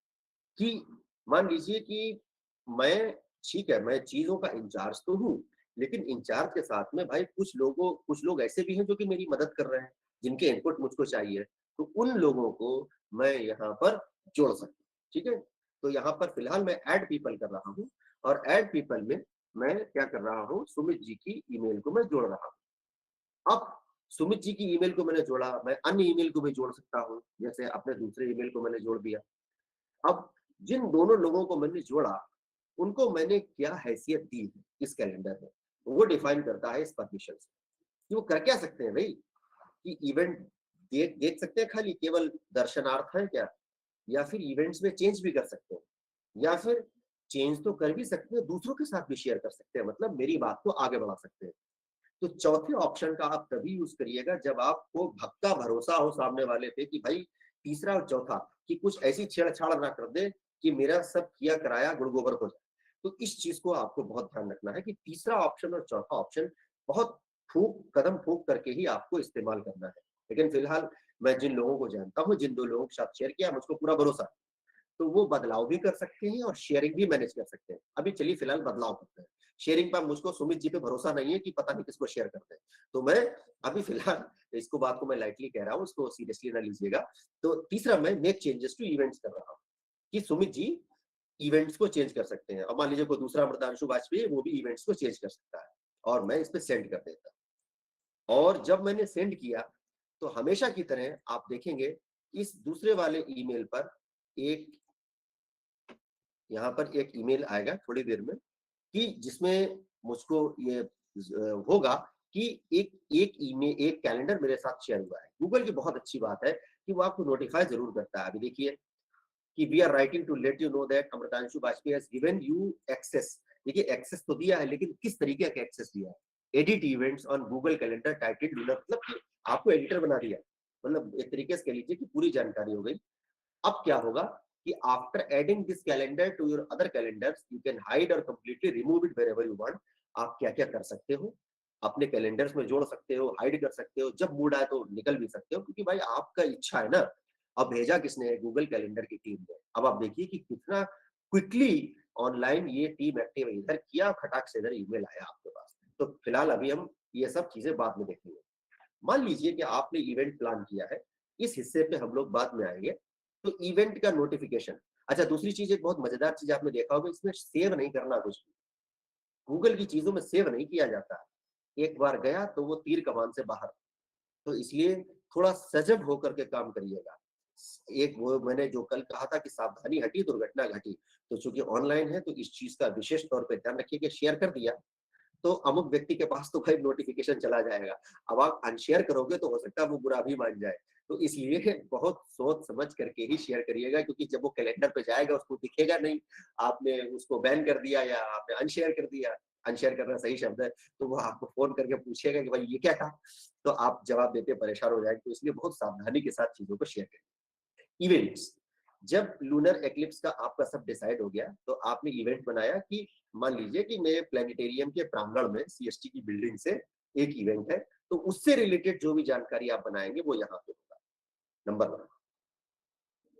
कि मान लीजिए कि मैं, ठीक है, मैं चीजों का इंचार्ज तो हूँ, लेकिन इंचार्ज के साथ में भाई कुछ लोग ऐसे भी हैं जो कि मेरी मदद कर रहे हैं, जिनके इनपुट मुझको चाहिए, तो उन लोगों को मैं यहाँ पर जोड़ सकता हूँ। ठीक है, तो यहाँ पर फिलहाल मैं ऐड पीपल कर रहा हूँ, और ऐड पीपल में मैं क्या कर रहा हूँ, सुमित जी की ईमेल को मैं जोड़ रहा हूँ। अब सुमित जी की ईमेल को मैंने जोड़ा, मैं अन्य ईमेल को भी जोड़ सकता हूँ, जैसे अपने दूसरे ईमेल को मैंने जोड़ दिया। अब जिन दोनों लोगों को मैंने जोड़ा, उनको मैंने क्या हैसियत दी है इस कैलेंडर में, वो डिफाइन करता है इस परमिशन से। कि वो कर क्या सकते हैं भाई, कि इवेंट देख देख सकते हैं, खाली केवल दर्शनार्थ है क्या, या फिर इवेंट्स में चेंज भी कर सकते हैं, या फिर चेंज तो कर भी सकते हैं, दूसरों के साथ भी शेयर कर सकते हैं, मतलब मेरी बात को आगे बढ़ा सकते हैं। तो चौथे ऑप्शन का आप तभी यूज करिएगा जब आपको भक्का भरोसा हो सामने वाले पे कि भाई, तीसरा और चौथा, कि कुछ ऐसी छेड़छाड़ ना कर दे कि मेरा सब किया कराया गुड़ गोबर हो जाए। तो इस चीज को आपको बहुत ध्यान रखना है कि तीसरा ऑप्शन और चौथा ऑप्शन बहुत कदम फूंक करके ही आपको इस्तेमाल करना है। लेकिन फिलहाल मैं जिन लोगों को जानता हूँ, जिन दो लोगों के साथ शेयर किया, मुझको पूरा भरोसा है, तो वो बदलाव भी कर सकते हैं और शेयरिंग भी मैनेज कर सकते हैं। अभी चलिए फिलहाल बदलाव करते हैं। शेयरिंग पर मुझको सुमित जी पे भरोसा नहीं है कि पता नहीं किसको शेयर करते हैं, तो मैं अभी फिलहाल इसको, बात को मैं लाइटली कह रहा हूँ, उसको सीरियसली ना लीजिएगा। तो तीसरा मैं मेक चेंजेस टू इवेंट्स कर रहा हूँ कि सुमित जी इवेंट्स को चेंज कर सकते हैं। अब मान लीजिए कोई दूसरा अमृतांशु वाजपेयी, वो भी इवेंट्स को चेंज कर सकता है, और मैं इस पे सेंड कर देता हूँ। और जब मैंने सेंड किया, तो हमेशा की तरह आप देखेंगे इस दूसरे वाले ईमेल पर एक, यहाँ पर एक ईमेल आएगा थोड़ी देर में, कि जिसमें मुझको ये होगा कि एक एक ईमेल, एक कैलेंडर मेरे साथ शेयर हुआ है। गूगल की बहुत अच्छी बात है कि वो आपको नोटिफाई जरूर करता है। अभी देखिए कि we are writing to let you know that Amritanshu Bajpai has given you access. देखिए एक्सेस तो दिया है, लेकिन किस तरीके का एक्सेस दिया है, edit events on Google calendar titled lunar, मतलब कि आपको एडिटर बना दिया, मतलब एक तरीके से कह लीजिए कि पूरी जानकारी हो गई। अब क्या होगा कि after adding this calendar to your other calendars, you can hide or completely remove it wherever you want. आप क्या क्या कर सकते हो, अपने कैलेंडर्स में जोड़ सकते हो, हाइड कर सकते हो, जब मूड आए तो निकल भी सकते हो, क्योंकि भाई आपका इच्छा है ना। अब भेजा किसने है, गूगल कैलेंडर की टीम ने। अब आप देखिए कि कितना क्विकली ऑनलाइन ये टीम एक्टिव है, इधर किया खटाक से इधर ईमेल आया आपके पास। तो फिलहाल अभी हम ये सब चीजें बाद में देखेंगे। मान लीजिए कि आपने इवेंट प्लान किया है, इस हिस्से पे हम लोग बाद में आएंगे। तो इवेंट का नोटिफिकेशन, अच्छा दूसरी चीज, एक बहुत मजेदार चीज आपने देखा होगा, इसमें सेव नहीं करना कुछ भी। गूगल की चीजों में सेव नहीं किया जाता है, एक बार गया तो वो तीर कमान से बाहर। तो इसलिए थोड़ा सजग होकर के काम करिएगा। एक वो मैंने जो कल कहा था कि सावधानी हटी दुर्घटना घटी, तो चूंकि ऑनलाइन है तो इस चीज का विशेष तौर पे ध्यान रखिए कि शेयर कर दिया तो अमुक व्यक्ति के पास तो भाई नोटिफिकेशन चला जाएगा। अब आप अनशेयर करोगे तो हो सकता है वो बुरा भी मान जाए। तो इसलिए बहुत सोच समझ करके ही शेयर करिएगा, क्योंकि जब वो कैलेंडर पे जाएगा उसको दिखेगा नहीं, आपने उसको बैन कर दिया या आपने अनशेयर कर दिया, अनशेयर करना सही शब्द है, तो वो आपको फोन करके पूछेगा कि भाई ये क्या था, तो आप जवाब देते परेशान हो जाएंगे। तो इसलिए बहुत सावधानी के साथ चीजों को शेयर करें। इवेंट्स, जब लूनर एक्लिप्स का आपका सब डिसाइड हो गया, तो आपने इवेंट बनाया कि मान लीजिए कि मेरे प्लेनेटेरियम के प्रांगण में सीएसटी की बिल्डिंग से एक इवेंट है, तो उससे रिलेटेड जो भी जानकारी आप बनाएंगे वो यहाँ पे होगा, नंबर 1।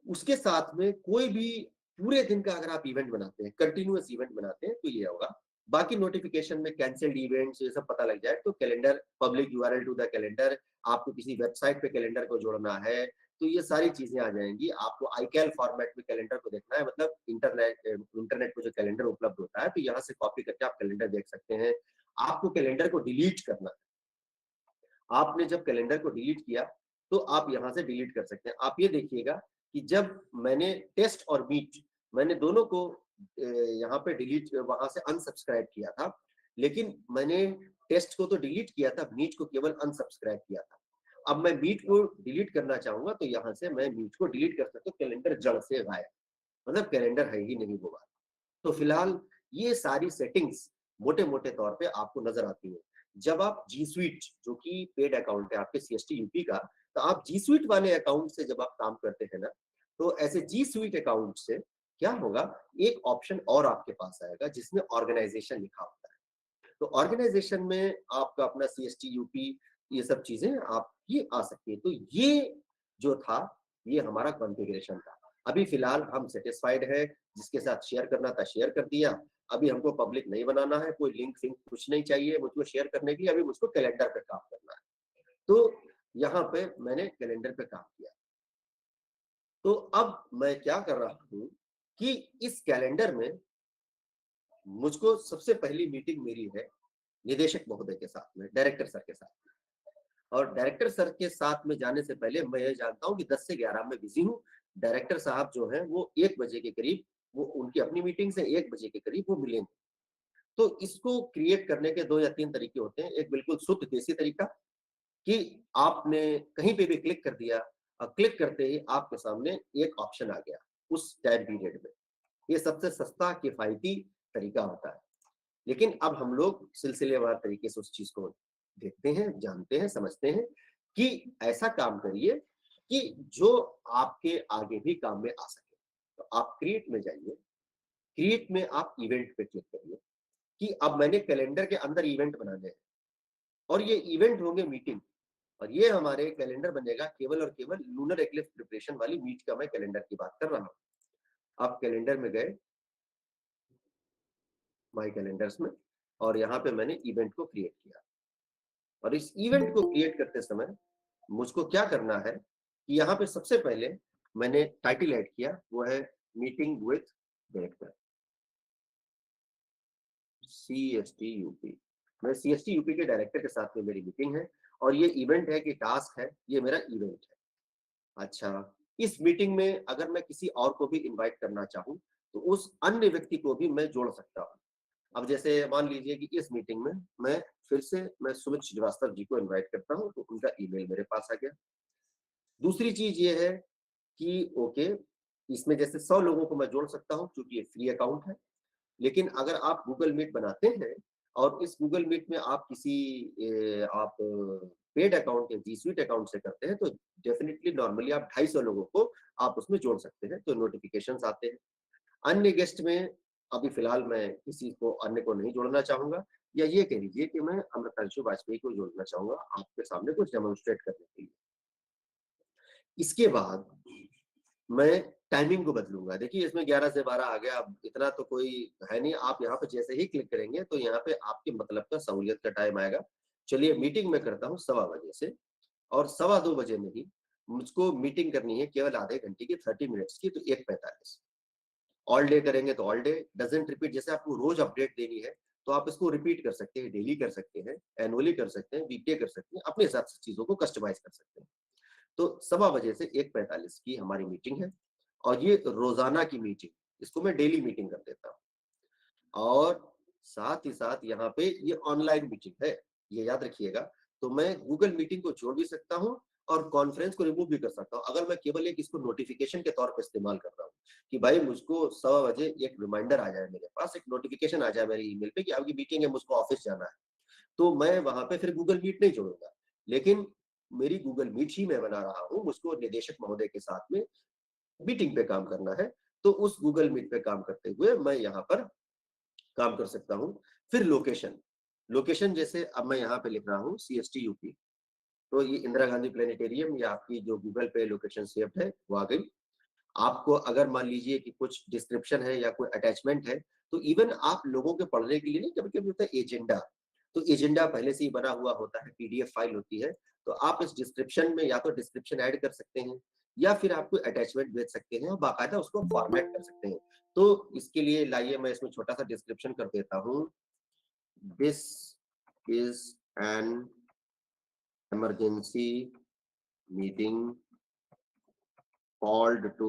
उसके साथ में कोई भी पूरे दिन का अगर आप इवेंट बनाते हैं, कंटिन्यूअस इवेंट बनाते हैं, तो ये होगा। बाकी नोटिफिकेशन में कैंसिल्ड इवेंट्स ये सब पता लग जाए तो calendar, public URL to the calendar, आपको किसी वेबसाइट पे कैलेंडर को जोड़ना है, तो ये सारी चीजें आ जाएंगी। आपको आईकैल फॉर्मेट में कैलेंडर को देखना है, मतलब इंटरनेट पे जो कैलेंडर उपलब्ध होता है, तो यहाँ से कॉपी करके आप कैलेंडर देख सकते हैं। आपको कैलेंडर को डिलीट करना है, आपने जब कैलेंडर को डिलीट किया तो आप यहाँ से डिलीट कर सकते हैं। आप ये देखिएगा कि जब मैंने टेस्ट और मीट मैंने दोनों को यहाँ पे डिलीट, वहां से अनसब्सक्राइब किया था, लेकिन मैंने टेस्ट को तो डिलीट किया था, मीट को केवल अनसब्सक्राइब किया था। अब मैं मीट को डिलीट करना चाहूंगा तो यहाँ से मैं मीट को डिलीट कर सकता हूँ, कैलेंडर जड़ से गायब, मतलब कैलेंडर है ही नहीं वो बात। तो फिलहाल ये सारी सेटिंग्स मोटे मोटे तौर पे आपको नजर आती है। जब आप जी स्वीट, जो कि पेड अकाउंट है आपके सीएसटी यूपी का, तो आप जी स्वीट वाले अकाउंट से जब आप काम करते हैं ना, तो ऐसे जी स्वीट अकाउंट से क्या होगा, एक ऑप्शन और आपके पास आएगा जिसमें ऑर्गेनाइजेशन लिखा होता है। तो ऑर्गेनाइजेशन में आपका अपना सीएसटी यूपी, ये सब चीजें आपकी आ सकती है। तो ये जो था, ये हमारा कॉन्फ़िगरेशन था। अभी फिलहाल हम सेटिस्फाइड है, जिसके साथ शेयर करना था शेयर कर दिया। अभी हमको पब्लिक नहीं बनाना है, कोई लिंक फिंक कुछ नहीं चाहिए मुझको शेयर करने के लिए। अभी मुझको कैलेंडर पे काम करना है, तो यहाँ पे मैंने कैलेंडर पे काम किया। तो अब मैं क्या कर रहा हूं कि इस कैलेंडर में मुझको सबसे पहली मीटिंग मेरी है निदेशक महोदय के साथ में, डायरेक्टर सर के साथ। और डायरेक्टर सर के साथ में जाने से पहले मैं ये जानता हूँ कि 10 से 11 में बिजी हूँ। डायरेक्टर साहब जो हैं वो 1 बजे के करीब, वो उनकी अपनी मीटिंग से 1 बजे के करीब वो मिलेंगे। तो इसको क्रिएट करने के 2 या 3 तरीके होते हैं। एक बिल्कुल शुद्ध देसी तरीका कि आपने कहीं पे भी क्लिक कर दिया और क्लिक करते ही आपके सामने एक ऑप्शन आ गया उस टाइम पीरियड में। ये सबसे सस्ता किफायती तरीका होता है। लेकिन अब हम लोग सिलसिलेवार तरीके से उस चीज को देखते हैं, जानते हैं, समझते हैं कि ऐसा काम करिए कि जो आपके आगे भी काम में आ सके। तो आप क्रिएट में जाइए, क्रिएट में आप इवेंट पे क्लिक करिए कि अब मैंने कैलेंडर के अंदर इवेंट बनाने हैं और ये इवेंट होंगे मीटिंग, और ये हमारे कैलेंडर बनेगा केवल और केवल लूनर एक्लिप्स प्रिपरेशन वाली मीट का मैं कैलेंडर की बात कर रहा हूं। आप कैलेंडर में गए, माई कैलेंडर्स में, और यहाँ पे मैंने इवेंट को क्रिएट किया। और इस इवेंट को क्रिएट करते समय मुझको क्या करना है कि यहाँ पे सबसे पहले मैंने टाइटल ऐड किया, वो है meeting with director CST UP. मैं सीएसटी यूपी के डायरेक्टर के साथ में मेरी मीटिंग है और ये इवेंट है कि टास्क है, ये मेरा इवेंट है। अच्छा, इस मीटिंग में अगर मैं किसी और को भी इनवाइट करना चाहूँ तो उस अन्य व्यक्ति को भी मैं जोड़ सकता हूँ। अब जैसे मान लीजिए कि इस मीटिंग में मैं फिर से मैं सुमित श्रीवास्तव जी को इनवाइट करता हूँ, तो उनका ईमेल मेरे पास आ गया। दूसरी चीज ये है कि ओके, इसमें जैसे 100 लोगों को मैं जोड़ सकता हूँ क्योंकि ये फ्री अकाउंट है। लेकिन अगर आप गूगल मीट बनाते हैं और इस गूगल मीट में आप किसी आप पेड अकाउंट या जी स्वीट अकाउंट से करते हैं, तो डेफिनेटली नॉर्मली आप 250 लोगों को आप उसमें जोड़ सकते हैं, तो नोटिफिकेशंस आते हैं। अन्य गेस्ट में अभी फिलहाल मैं किसी को अन्य को नहीं जोड़ना चाहूंगा, या ये कह लीजिए कि मैं अमृतांशु वाजपेयी को जोड़ना चाहूंगा आपके सामने कुछ डेमोन्स्ट्रेट करने के लिए। इसके बाद मैं टाइमिंग को बदलूंगा। देखिए इसमें 11 से 12 आ गया, अब इतना तो कोई है नहीं। आप यहाँ पे जैसे ही क्लिक करेंगे तो यहाँ पे आपके मतलब का सहूलियत का टाइम आएगा। चलिए मीटिंग में करता हूँ 1:15 से, और 2:15 में ही मुझको मीटिंग करनी है केवल आधे घंटे की, 30 मिनट्स की, तो 1:45। ऑल डे करेंगे तो ऑल डे, डजंट रिपीट, जैसे आपको रोज अपडेट देनी है तो आप इसको रिपीट कर सकते हैं, डेली कर सकते हैं, एनुअली कर सकते हैं, वीकडे कर सकते हैं, अपने हिसाब से चीजों को कस्टमाइज कर सकते हैं। तो 2:15 से 1:45 की हमारी मीटिंग है, और ये रोजाना की मीटिंग, इसको मैं डेली मीटिंग कर देता हूँ। और साथ ही साथ यहाँ पे ये ऑनलाइन मीटिंग है, ये याद रखिएगा। तो मैं गूगल मीटिंग को जोड़ भी सकता हूँ और कॉन्फ्रेंस को रिमूव भी कर सकता हूँ, अगर मैं केवल एक इसको नोटिफिकेशन के तौर पर इस्तेमाल कर रहा हूँ कि भाई मुझको 1:15 एक रिमाइंडर आ जाए, मेरे पास एक नोटिफिकेशन आ जाए मेरे ईमेल पे कि आपकी मीटिंग है, मुझको ऑफिस जाना है, तो मैं वहां पे फिर गूगल मीट नहीं जोड़ूंगा। लेकिन मेरी गूगल मीट ही मैं बना रहा हूँ, मुझको निदेशक महोदय के साथ में मीटिंग पे काम करना है, तो उस गूगल मीट पे काम करते हुए मैं यहाँ पर काम कर सकता हूँ। फिर लोकेशन, लोकेशन जैसे अब मैं यहाँ पे लिख रहा हूँ सीएसटी यूपी, तो ये इंदिरा गांधी प्लेनेटेरियम, ये आपकी जो गूगल पे लोकेशन सेव्ड है वो आ गई। आपको अगर मान लीजिए कि कुछ डिस्क्रिप्शन है या कोई अटैचमेंट है, तो इवन आप लोगों के पढ़ने के लिए नहीं, कभी कभी होता है एजेंडा, तो एजेंडा पहले से ही बना हुआ होता है, पीडीएफ फाइल होती है, तो आप इस डिस्क्रिप्शन में या तो डिस्क्रिप्शन ऐड कर सकते हैं या फिर आप कोई अटैचमेंट भेज सकते हैं और बाकायदा उसको फॉर्मेट कर सकते हैं। तो इसके लिए लाइए मैं इसमें छोटा सा डिस्क्रिप्शन कर देता हूँ। This is an emergency meeting called to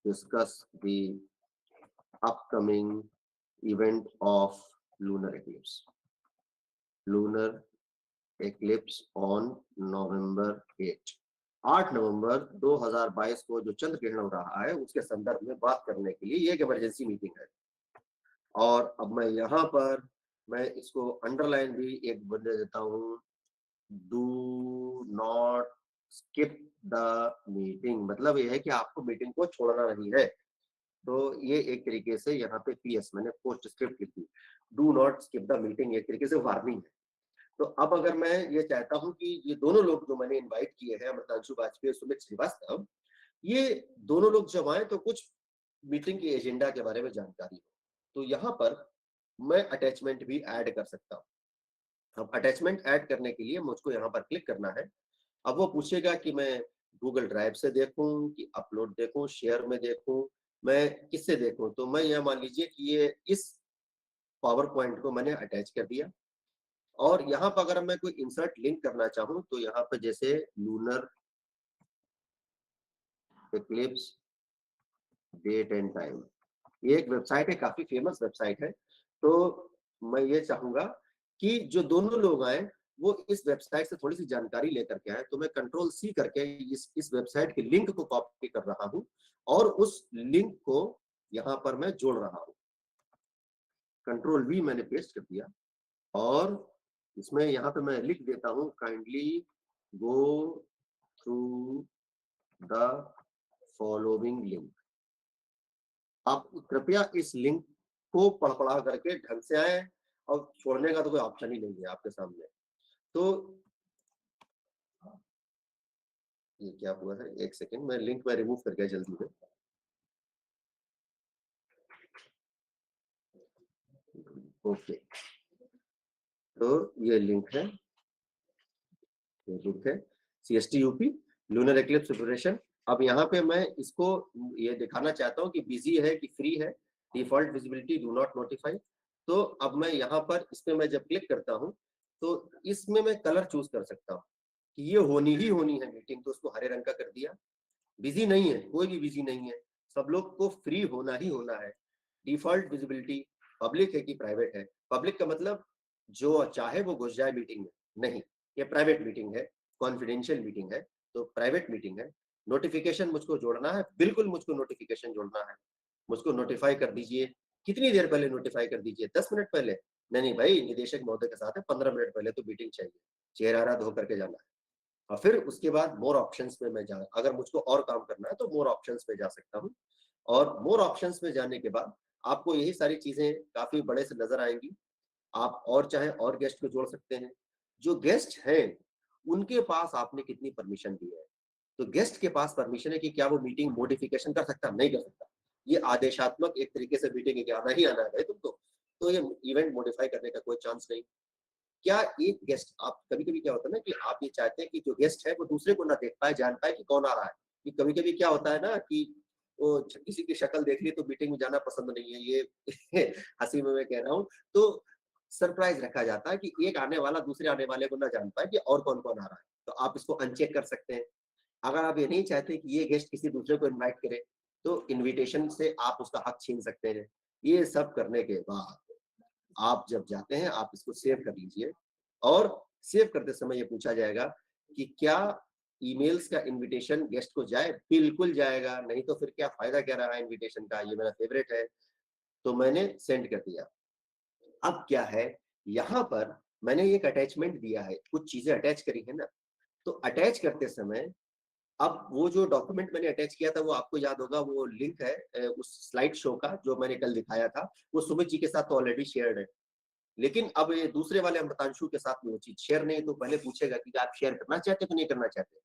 discuss the upcoming event of lunar eclipse. Lunar eclipse on November 8. 8 नवंबर 2022 को जो चंद्र ग्रहण हो रहा है उसके संदर्भ में बात करने के लिए ये एक इमरजेंसी मीटिंग है। और अब मैं यहाँ पर मैं इसको अंडरलाइन भी एक बन देता हूँ, do not skip the meeting. मतलब ये है कि आपको मीटिंग को छोड़ना नहीं है। तो ये एक तरीके से यहाँ पे पीएस मैंने पोस्ट स्क्रिप्ट लिखी, do not skip the meeting, एक तरीके से वार्निंग है। तो अब अगर मैं ये चाहता हूं कि ये दोनों लोग जो मैंने इनवाइट किए हैं, अमृतांशु वाजपेयी और सुमित श्रीवास्तव, ये दोनों लोग जब आए तो कुछ मीटिंग के एजेंडा के बारे में जानकारी हो, तो यहाँ पर मैं अटैचमेंट भी ऐड कर सकता हूँ। अब अटैचमेंट ऐड करने के लिए मुझको यहाँ पर क्लिक करना है। अब वो पूछेगा कि मैं गूगल ड्राइव से देखूं कि अपलोड देखूं, शेयर में देखूं, मैं किससे देखूं। तो मैं यह मान लीजिए कि ये इस पावर पॉइंट को मैंने अटैच कर दिया। और यहाँ पर अगर मैं कोई इंसर्ट लिंक करना चाहूं तो यहाँ पर जैसे lunar eclipse date and time, ये एक वेबसाइट है, काफी फेमस वेबसाइट है। तो मैं ये चाहूंगा कि जो दोनों लोग आए वो इस वेबसाइट से थोड़ी सी जानकारी लेकर के आए। तो मैं कंट्रोल सी करके इस वेबसाइट के लिंक को कॉपी कर रहा हूं और उस लिंक को यहाँ पर मैं जोड़ रहा हूं। कंट्रोल वी मैंने पेस्ट कर दिया और इसमें यहाँ पे मैं लिख देता हूं, kindly go through the following link. आप कृपया इस लिंक को पढ़ करके ढंग से आए, और छोड़ने का तो कोई ऑप्शन ही नहीं है आपके सामने। तो ये क्या हुआ है, एक सेकेंड, मैं लिंक में रिमूव कर गया जल्दी में। ओके, तो ये लिंक है, CST UP lunar eclipse preparation. अब यहाँ पे मैं इसको ये दिखाना चाहता हूँ कि बिजी है कि फ्री है, default visibility do not notify. तो अब मैं यहाँ पर इसमें मैं जब क्लिक करता हूँ तो इसमें मैं कलर चूज कर सकता हूँ कि ये होनी ही होनी है मीटिंग, तो उसको हरे रंग का कर दिया। बिजी नहीं है, कोई भी बिजी नहीं है, सब लोग को फ्री होना ही होना है। डिफॉल्ट विजिबिलिटी पब्लिक है कि प्राइवेट है। पब्लिक का मतलब जो चाहे वो घुस जाए मीटिंग में, नहीं, ये प्राइवेट मीटिंग है, कॉन्फिडेंशियल मीटिंग है, तो प्राइवेट मीटिंग है। नोटिफिकेशन मुझको जोड़ना है, बिल्कुल मुझको नोटिफिकेशन जोड़ना है। मुझको नोटिफाई कर दीजिए। कितनी देर पहले नोटिफाई कर दीजिए? 10 मिनट पहले? नहीं भाई, निदेशक महोदय के साथ है, 15 मिनट पहले तो मीटिंग चाहिए, चेहरा धो करके जाना है। और फिर उसके बाद मोर ऑप्शंस में मैं अगर मुझको और काम करना है तो मोर ऑप्शंस में जा सकता हूँ। और मोर ऑप्शंस में जाने के बाद आपको यही सारी चीजें काफी बड़े से नजर आएंगी। आप और चाहे और गेस्ट को जोड़ सकते हैं। जो गेस्ट हैं उनके पास आपने कितनी परमिशन दी है। तो गेस्ट के पास परमिशन है कि क्या वो मीटिंग मॉडिफिकेशन कर सकता, नहीं कर सकता। ये आदेशात्मक एक तरीके से मीटिंग है कि आना ही आना है भाई तुमको, तो ये इवेंट मॉडिफाई करने का कोई चांस नहीं। क्या एक गेस्ट, आप कभी कभी क्या होता है ना कि आप ये चाहते हैं कि जो गेस्ट है वो दूसरे को ना देख पाए, जान पाए कि कौन आ रहा है। कि कभी कभी क्या होता है ना कि वो किसी की शक्ल देख ली तो मीटिंग में जाना पसंद नहीं है, ये हंसी में मैं कह रहा हूँ। तो सरप्राइज रखा जाता है कि एक आने वाला दूसरे आने वाले को ना जान पाए कि और कौन कौन आ रहा है। तो आप इसको अनचेक कर सकते हैं। अगर आप ये नहीं चाहते कि ये गेस्ट किसी दूसरे को इन्वाइट करे तो इन्विटेशन से आप उसका हक छीन सकते हैं। ये सब करने के बाद आप जब जाते हैं आप इसको सेव कर लीजिए। और सेव करते समय ये पूछा जाएगा कि क्या ईमेल्स का इनविटेशन गेस्ट को जाए? बिल्कुल जाएगा, नहीं तो फिर क्या फायदा क्या रहा इनविटेशन का। ये मेरा फेवरेट है, तो मैंने सेंड कर दिया। अब क्या है, यहाँ पर मैंने एक अटैचमेंट दिया है, कुछ चीजें अटैच करी है ना। तो अटैच करते समय अब वो जो डॉक्यूमेंट मैंने अटैच किया था वो आपको याद होगा, वो लिंक है उस स्लाइड शो का जो मैंने कल दिखाया था, वो सुमित जी के साथ तो ऑलरेडी शेयर्ड है। लेकिन अब ये दूसरे वाले अमृतांशु के साथ में वो चीज शेयर नहीं, तो पहले पूछेगा कि आप शेयर करना चाहते तो नहीं करना चाहते।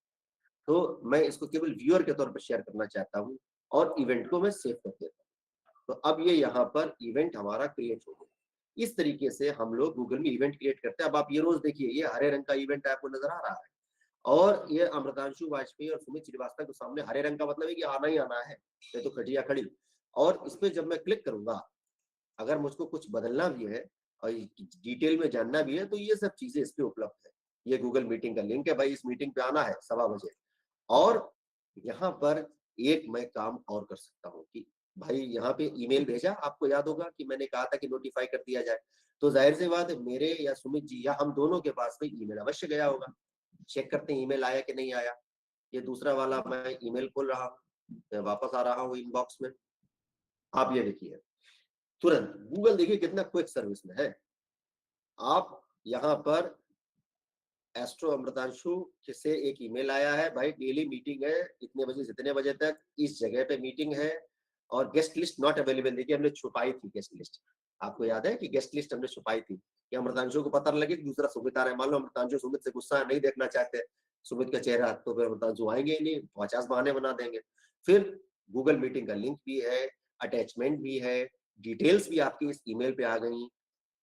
तो मैं इसको केवल व्यूअर के तौर पर शेयर करना चाहता हूँ और इवेंट को मैं सेव कर देता हूँ। तो अब ये यहाँ पर इवेंट हमारा क्रिएट हो गया। इस तरीके से हम लोग गूगल में इवेंट क्रिएट करते हैं। अब आप ये रोज देखिए, ये हरे रंग का इवेंट आपको नजर आ रहा है और ये अमृतांशु वाजपेयी और सुमित श्रीवास्तव के सामने हरे रंग का मतलब है कि आना ही आना है, ये तो खटिया खड़ी। और इस पे जब मैं क्लिक करूंगा, अगर मुझको कुछ बदलना भी है और डिटेल में जानना भी है तो ये सब चीजें इस पे उपलब्ध है। ये गूगल मीटिंग का लिंक है भाई, इस मीटिंग पे आना है 1:15 बजे। और यहाँ पर एक मैं काम और कर सकता हूँ कि भाई यहाँ पे ईमेल भेजा, आपको याद होगा कि मैंने कहा था कि नोटिफाई कर दिया जाए, तो जाहिर सी बात है मेरे या सुमित जी या हम दोनों के पास में ईमेल अवश्य गया होगा। चेक करते हैं ईमेल आया कि नहीं आया। ये दूसरा वाला मैं ईमेल खोल रहा हूँ, मैं वापस आ रहा हूँ इनबॉक्स में, आप ये देखिए तुरंत गूगल देखिए कितना क्विक सर्विस में है। आप यहाँ पर एस्ट्रो अमृतांशु से एक ईमेल आया है, भाई डेली मीटिंग है इतने बजे से इतने बजे तक, इस जगह पे मीटिंग है और गेस्ट लिस्ट नॉट अवेलेबल। देखिए हमने छुपाई थी गेस्ट लिस्ट, आपको याद है कि गेस्ट लिस्ट हमने छुपाई थी कि अमृतांशु को पता लगे कि दूसरा सुमित आ रहा है। मान लो अमृतांशु सुमित से गुस्सा नहीं देखना चाहते सुमित का चेहरा, तो फिर अमृतांशु आएंगे ही नहीं, 50 बहाने बना देंगे। फिर गूगल मीटिंग का लिंक भी है, अटैचमेंट भी है, डिटेल्स भी आपकी इस ईमेल पे आ गई,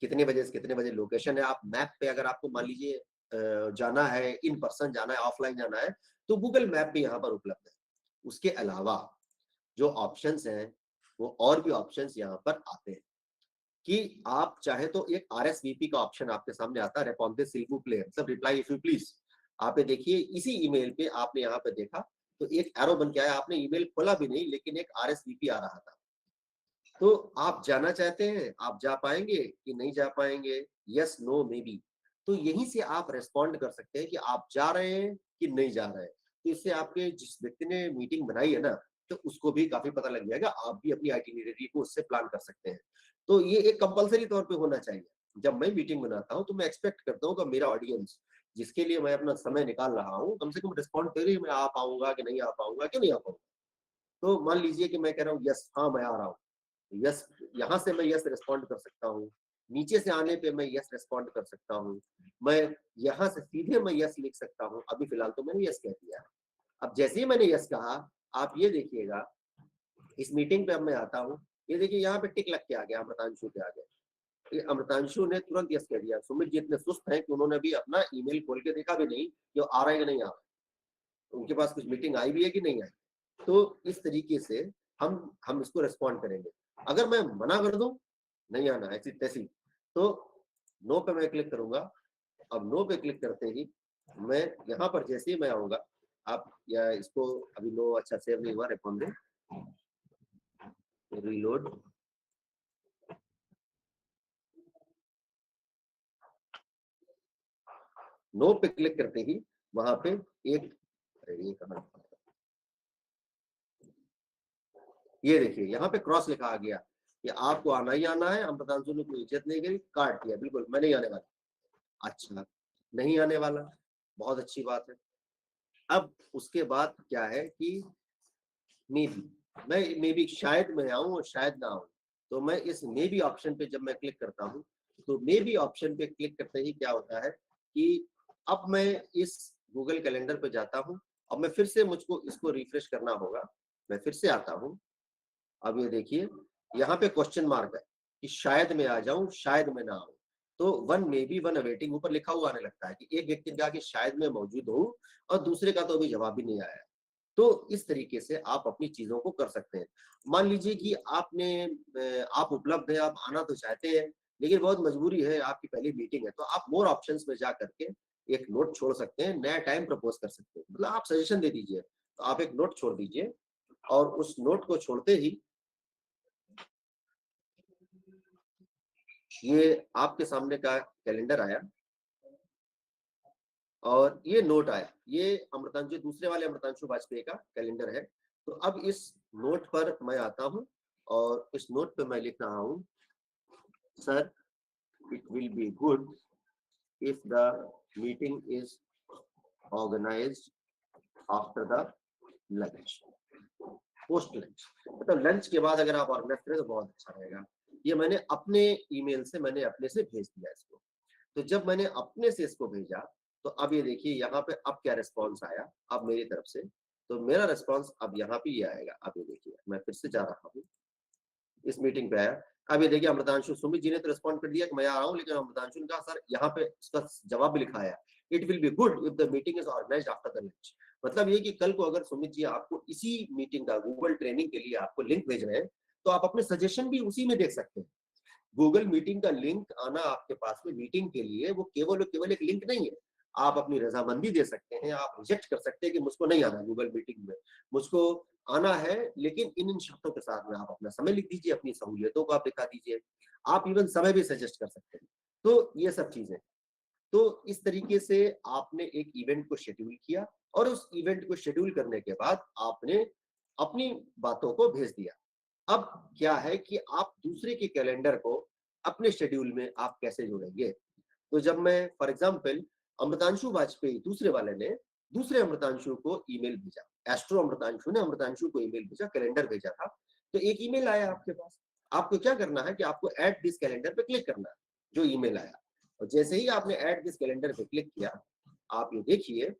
कितने बजे से कितने बजे लोकेशन है। आप मैप पे अगर आपको मान लीजिए जाना है, इन पर्सन जाना है, ऑफलाइन जाना है, तो गूगल मैप भी यहाँ पर उपलब्ध है। उसके अलावा जो ऑप्शंस हैं वो और भी ऑप्शंस यहाँ पर आते हैं कि आप चाहे तो एक RSVP का ऑप्शन आपके सामने आता है, रेस्पॉन्डे सिल वू प्ले, मतलब रिप्लाई इफ यू प्लीज। आप ये देखिए इसी ईमेल पे आपने यहाँ पे देखा तो एक एरो बन के आया, आपने ईमेल खोला भी नहीं लेकिन एक RSVP आ रहा था। तो आप जाना चाहते हैं, आप जा पाएंगे कि नहीं जा पाएंगे, यस नो मे बी, तो यहीं से आप रेस्पॉन्ड कर सकते हैं कि आप जा रहे हैं कि नहीं जा रहे हैं। तो इससे आपके जिस व्यक्ति ने मीटिंग बनाई है ना, तो उसको भी काफी पता लग जाएगा, आप भी अपनी आइटिनरी को उससे प्लान कर सकते हैं। तो ये एक कंपलसरी तौर पे होना चाहिए। जब मैं मीटिंग बनाता हूँ तो मैं एक्सपेक्ट करता हूँ कि मेरा ऑडियंस जिसके लिए मैं अपना समय निकाल रहा हूँ, कम से कम रिस्पॉन्ड करे, मैं आ पाऊंगा कि नहीं आ पाऊंगा कि नहीं आ पाऊंगा। तो मान लीजिए कि मैं कह रहा हूँ यस, हाँ मैं आ रहा हूँ, यस यहाँ से मैं यस रिस्पॉन्ड कर सकता हूँ, नीचे से आने पे मैं यस रिस्पॉन्ड कर सकता हूँ, मैं यहाँ से सीधे मैं यस लिख सकता हूँ। अभी फिलहाल तो मैंने यस कह दिया। अब जैसे ही मैंने यस कहा, आप ये देखिएगा इस मीटिंग पे अब मैं आता हूँ, ये देखिए यहाँ पे टिक लग के आ गया, अमृतांशु के आ गया। ये अमृतांशु ने तुरंत यस कह दिया। सुमित जी इतने सुस्त हैं कि उन्होंने भी अपना ईमेल खोल के देखा भी नहीं कि वो आ रहा है कि नहीं आ रहा है, उनके पास कुछ मीटिंग आई भी है कि नहीं आई। तो इस तरीके से हम इसको रिस्पॉन्ड करेंगे। अगर मैं मना कर दूं नहीं आना ऐसी तैसी, तो नो पे मैं क्लिक करूंगा। अब नो पे क्लिक करते ही मैं यहाँ पर जैसे ही मैं आऊंगा, आप या इसको अभी नो अच्छा सेव नहीं हुआ, रेस्पॉन्ड रीलोड, नो पे क्लिक करते ही वहां पे एक, अरे ये कहां, ये देखिए यहाँ पे क्रॉस लिखा आ गया कि आपको आना ही आना है, अमृतांशु ने कोई इज्जत नहीं करी, काट दिया, बिल्कुल मैं नहीं आने वाला। अच्छा, नहीं आने वाला, बहुत अच्छी बात है। अब उसके बाद क्या है कि मे बी, मैं मे बी शायद मैं आऊं और शायद ना आऊं, तो मैं इस मे बी ऑप्शन पे जब मैं क्लिक करता हूं, तो मे बी ऑप्शन पे क्लिक करते ही क्या होता है कि अब मैं इस गूगल कैलेंडर पे जाता हूं। अब मैं फिर से मुझको इसको रिफ्रेश करना होगा, मैं फिर से आता हूं। अब ये देखिए यहाँ पे क्वेश्चन मार्क है कि शायद मैं आ जाऊं शायद मैं ना आऊं, तो one may be one awaiting ऊपर लिखा हुआ आने लगता है कि एक व्यक्ति ने कहा कि शायद मैं मौजूद हूं और दूसरे का तो अभी जवाब भी नहीं आया है। तो इस तरीके से आप अपनी चीजों को कर सकते हैं। मान लीजिए कि आप उपलब्ध है, आप आना तो चाहते हैं लेकिन बहुत मजबूरी है, आपकी पहली मीटिंग है, तो आप मोर ऑप्शंस में जा करके एक नोट छोड़ सकते हैं, नया टाइम प्रपोज कर सकते हैं, मतलब आप सजेशन दे दीजिए, तो आप एक नोट छोड़ दीजिए और उस नोट को छोड़ते ही ये आपके सामने का कैलेंडर आया और ये नोट आया, ये अमृतांशु दूसरे वाले अमृतांशु वाजपेयी का कैलेंडर है। तो अब इस नोट पर मैं आता हूं और इस नोट पे मैं लिख रहा हूं, sir it will be good if the meeting is organised after the lunch, post lunch, मतलब लंच के बाद अगर आप ऑर्गेनाइज करें तो बहुत अच्छा रहेगा। ये मैंने अपने ईमेल से मैंने अपने से भेज दिया इसको। तो जब मैंने अपने से इसको भेजा, तो अब ये देखिए यहाँ पे अब क्या रिस्पॉन्स आया अब मेरी तरफ से, तो मेरा रिस्पॉन्स अब यहाँ पे ये आएगा। अब ये देखिए मैं फिर से जा रहा हूँ इस मीटिंग पे आया, अब ये देखिए अमृतांशु, सुमित जी ने तो रिस्पॉन्ड कर दिया कि मैं आ रहा हूँ, लेकिन अमृतांशु ने कहा सर यहाँ पे इसका जवाब भी लिखा है, it will be good if the meeting is organised after the lunch. मतलब ये कि कल को अगर सुमित जी आपको इसी मीटिंग का गूगल ट्रेनिंग के लिए आपको लिंक भेज रहे हैं, तो आप अपने सजेशन भी उसी में देख सकते हैं। गूगल मीटिंग का लिंक आना आपके पास में मीटिंग के लिए, वो केवल और केवल एक लिंक नहीं है, आप अपनी रजामंदी दे सकते हैं, आप रिजेक्ट कर सकते हैं कि मुझको नहीं आना गूगल मीटिंग में, मुझको आना है, लेकिन इन शर्तों के साथ में आप अपना समय लिख दीजिए, अपनी सहूलियतों को आप दिखा दीजिए, आप इवन समय भी सजेस्ट कर सकते हैं। तो ये सब चीजें, तो इस तरीके से आपने एक इवेंट को शेड्यूल किया और उस इवेंट को शेड्यूल करने के बाद आपने अपनी बातों को भेज दिया। अब क्या है कि आप दूसरे के कैलेंडर को अपने शेड्यूल में आप कैसे जोड़ेंगे? तो जब मैं फॉर एग्जांपल अमृतांशु वाजपेयी दूसरे वाले ने दूसरे अमृतांशु को ईमेल भेजा, एस्ट्रो अमृतांशु ने अमृतांशु को ईमेल भेजा, कैलेंडर भेजा था, तो एक ईमेल आया आपके पास। आपको क्या करना है कि आपको ऐड दिस कैलेंडर पे क्लिक करना है, जो ईमेल आया, और जैसे ही आपने ऐड दिस कैलेंडर पे क्लिक किया, आप ये देखिए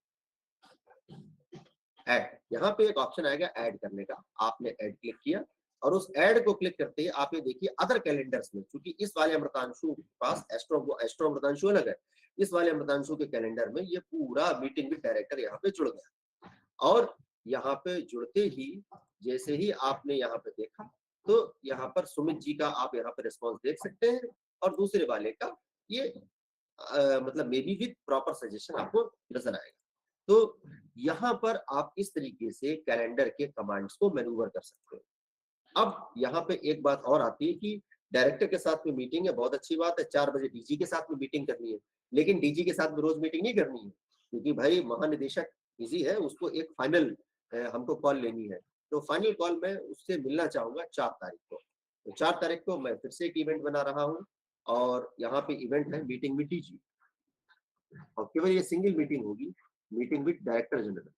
ऐड, यहाँ पे एक ऑप्शन आएगा ऐड करने का, आपने ऐड क्लिक किया और उस ऐड को क्लिक करते ही आप ये देखिए अदर कैलेंडर्स में, क्योंकि इस वाले अमृतांशु के पास एस्ट्रो अमृतांशु अलग है, इस वाले अमृतांशु के कैलेंडर में ये पूरा मीटिंग विद डायरेक्टर यहाँ पे जुड़ गया। और यहाँ पे जुड़ते ही जैसे ही आपने यहाँ पे देखा, तो यहाँ पर सुमित जी का आप यहाँ पे रिस्पॉन्स देख सकते हैं और दूसरे वाले का ये मतलब may be with proper suggestion आपको नजर आएगा। तो यहाँ पर आप इस तरीके से कैलेंडर के कमांड्स को मैन्यूवर कर सकते हैं। अब यहाँ पे एक बात और आती है कि डायरेक्टर के साथ में मीटिंग है, बहुत अच्छी बात है, 4 बजे डीजी के साथ में मीटिंग करनी है, लेकिन डीजी के साथ में रोज मीटिंग नहीं करनी है, क्योंकि भाई महानिदेशक बिजी है, उसको एक फाइनल हमको कॉल लेनी है। तो फाइनल कॉल मैं उससे मिलना चाहूंगा 4 तारीख को। तो 4 तारीख को मैं फिर से एक इवेंट बना रहा हूँ और यहाँ पे इवेंट है मीटिंग विद डीजी, और केवल ये सिंगल मीटिंग होगी, meeting with director general,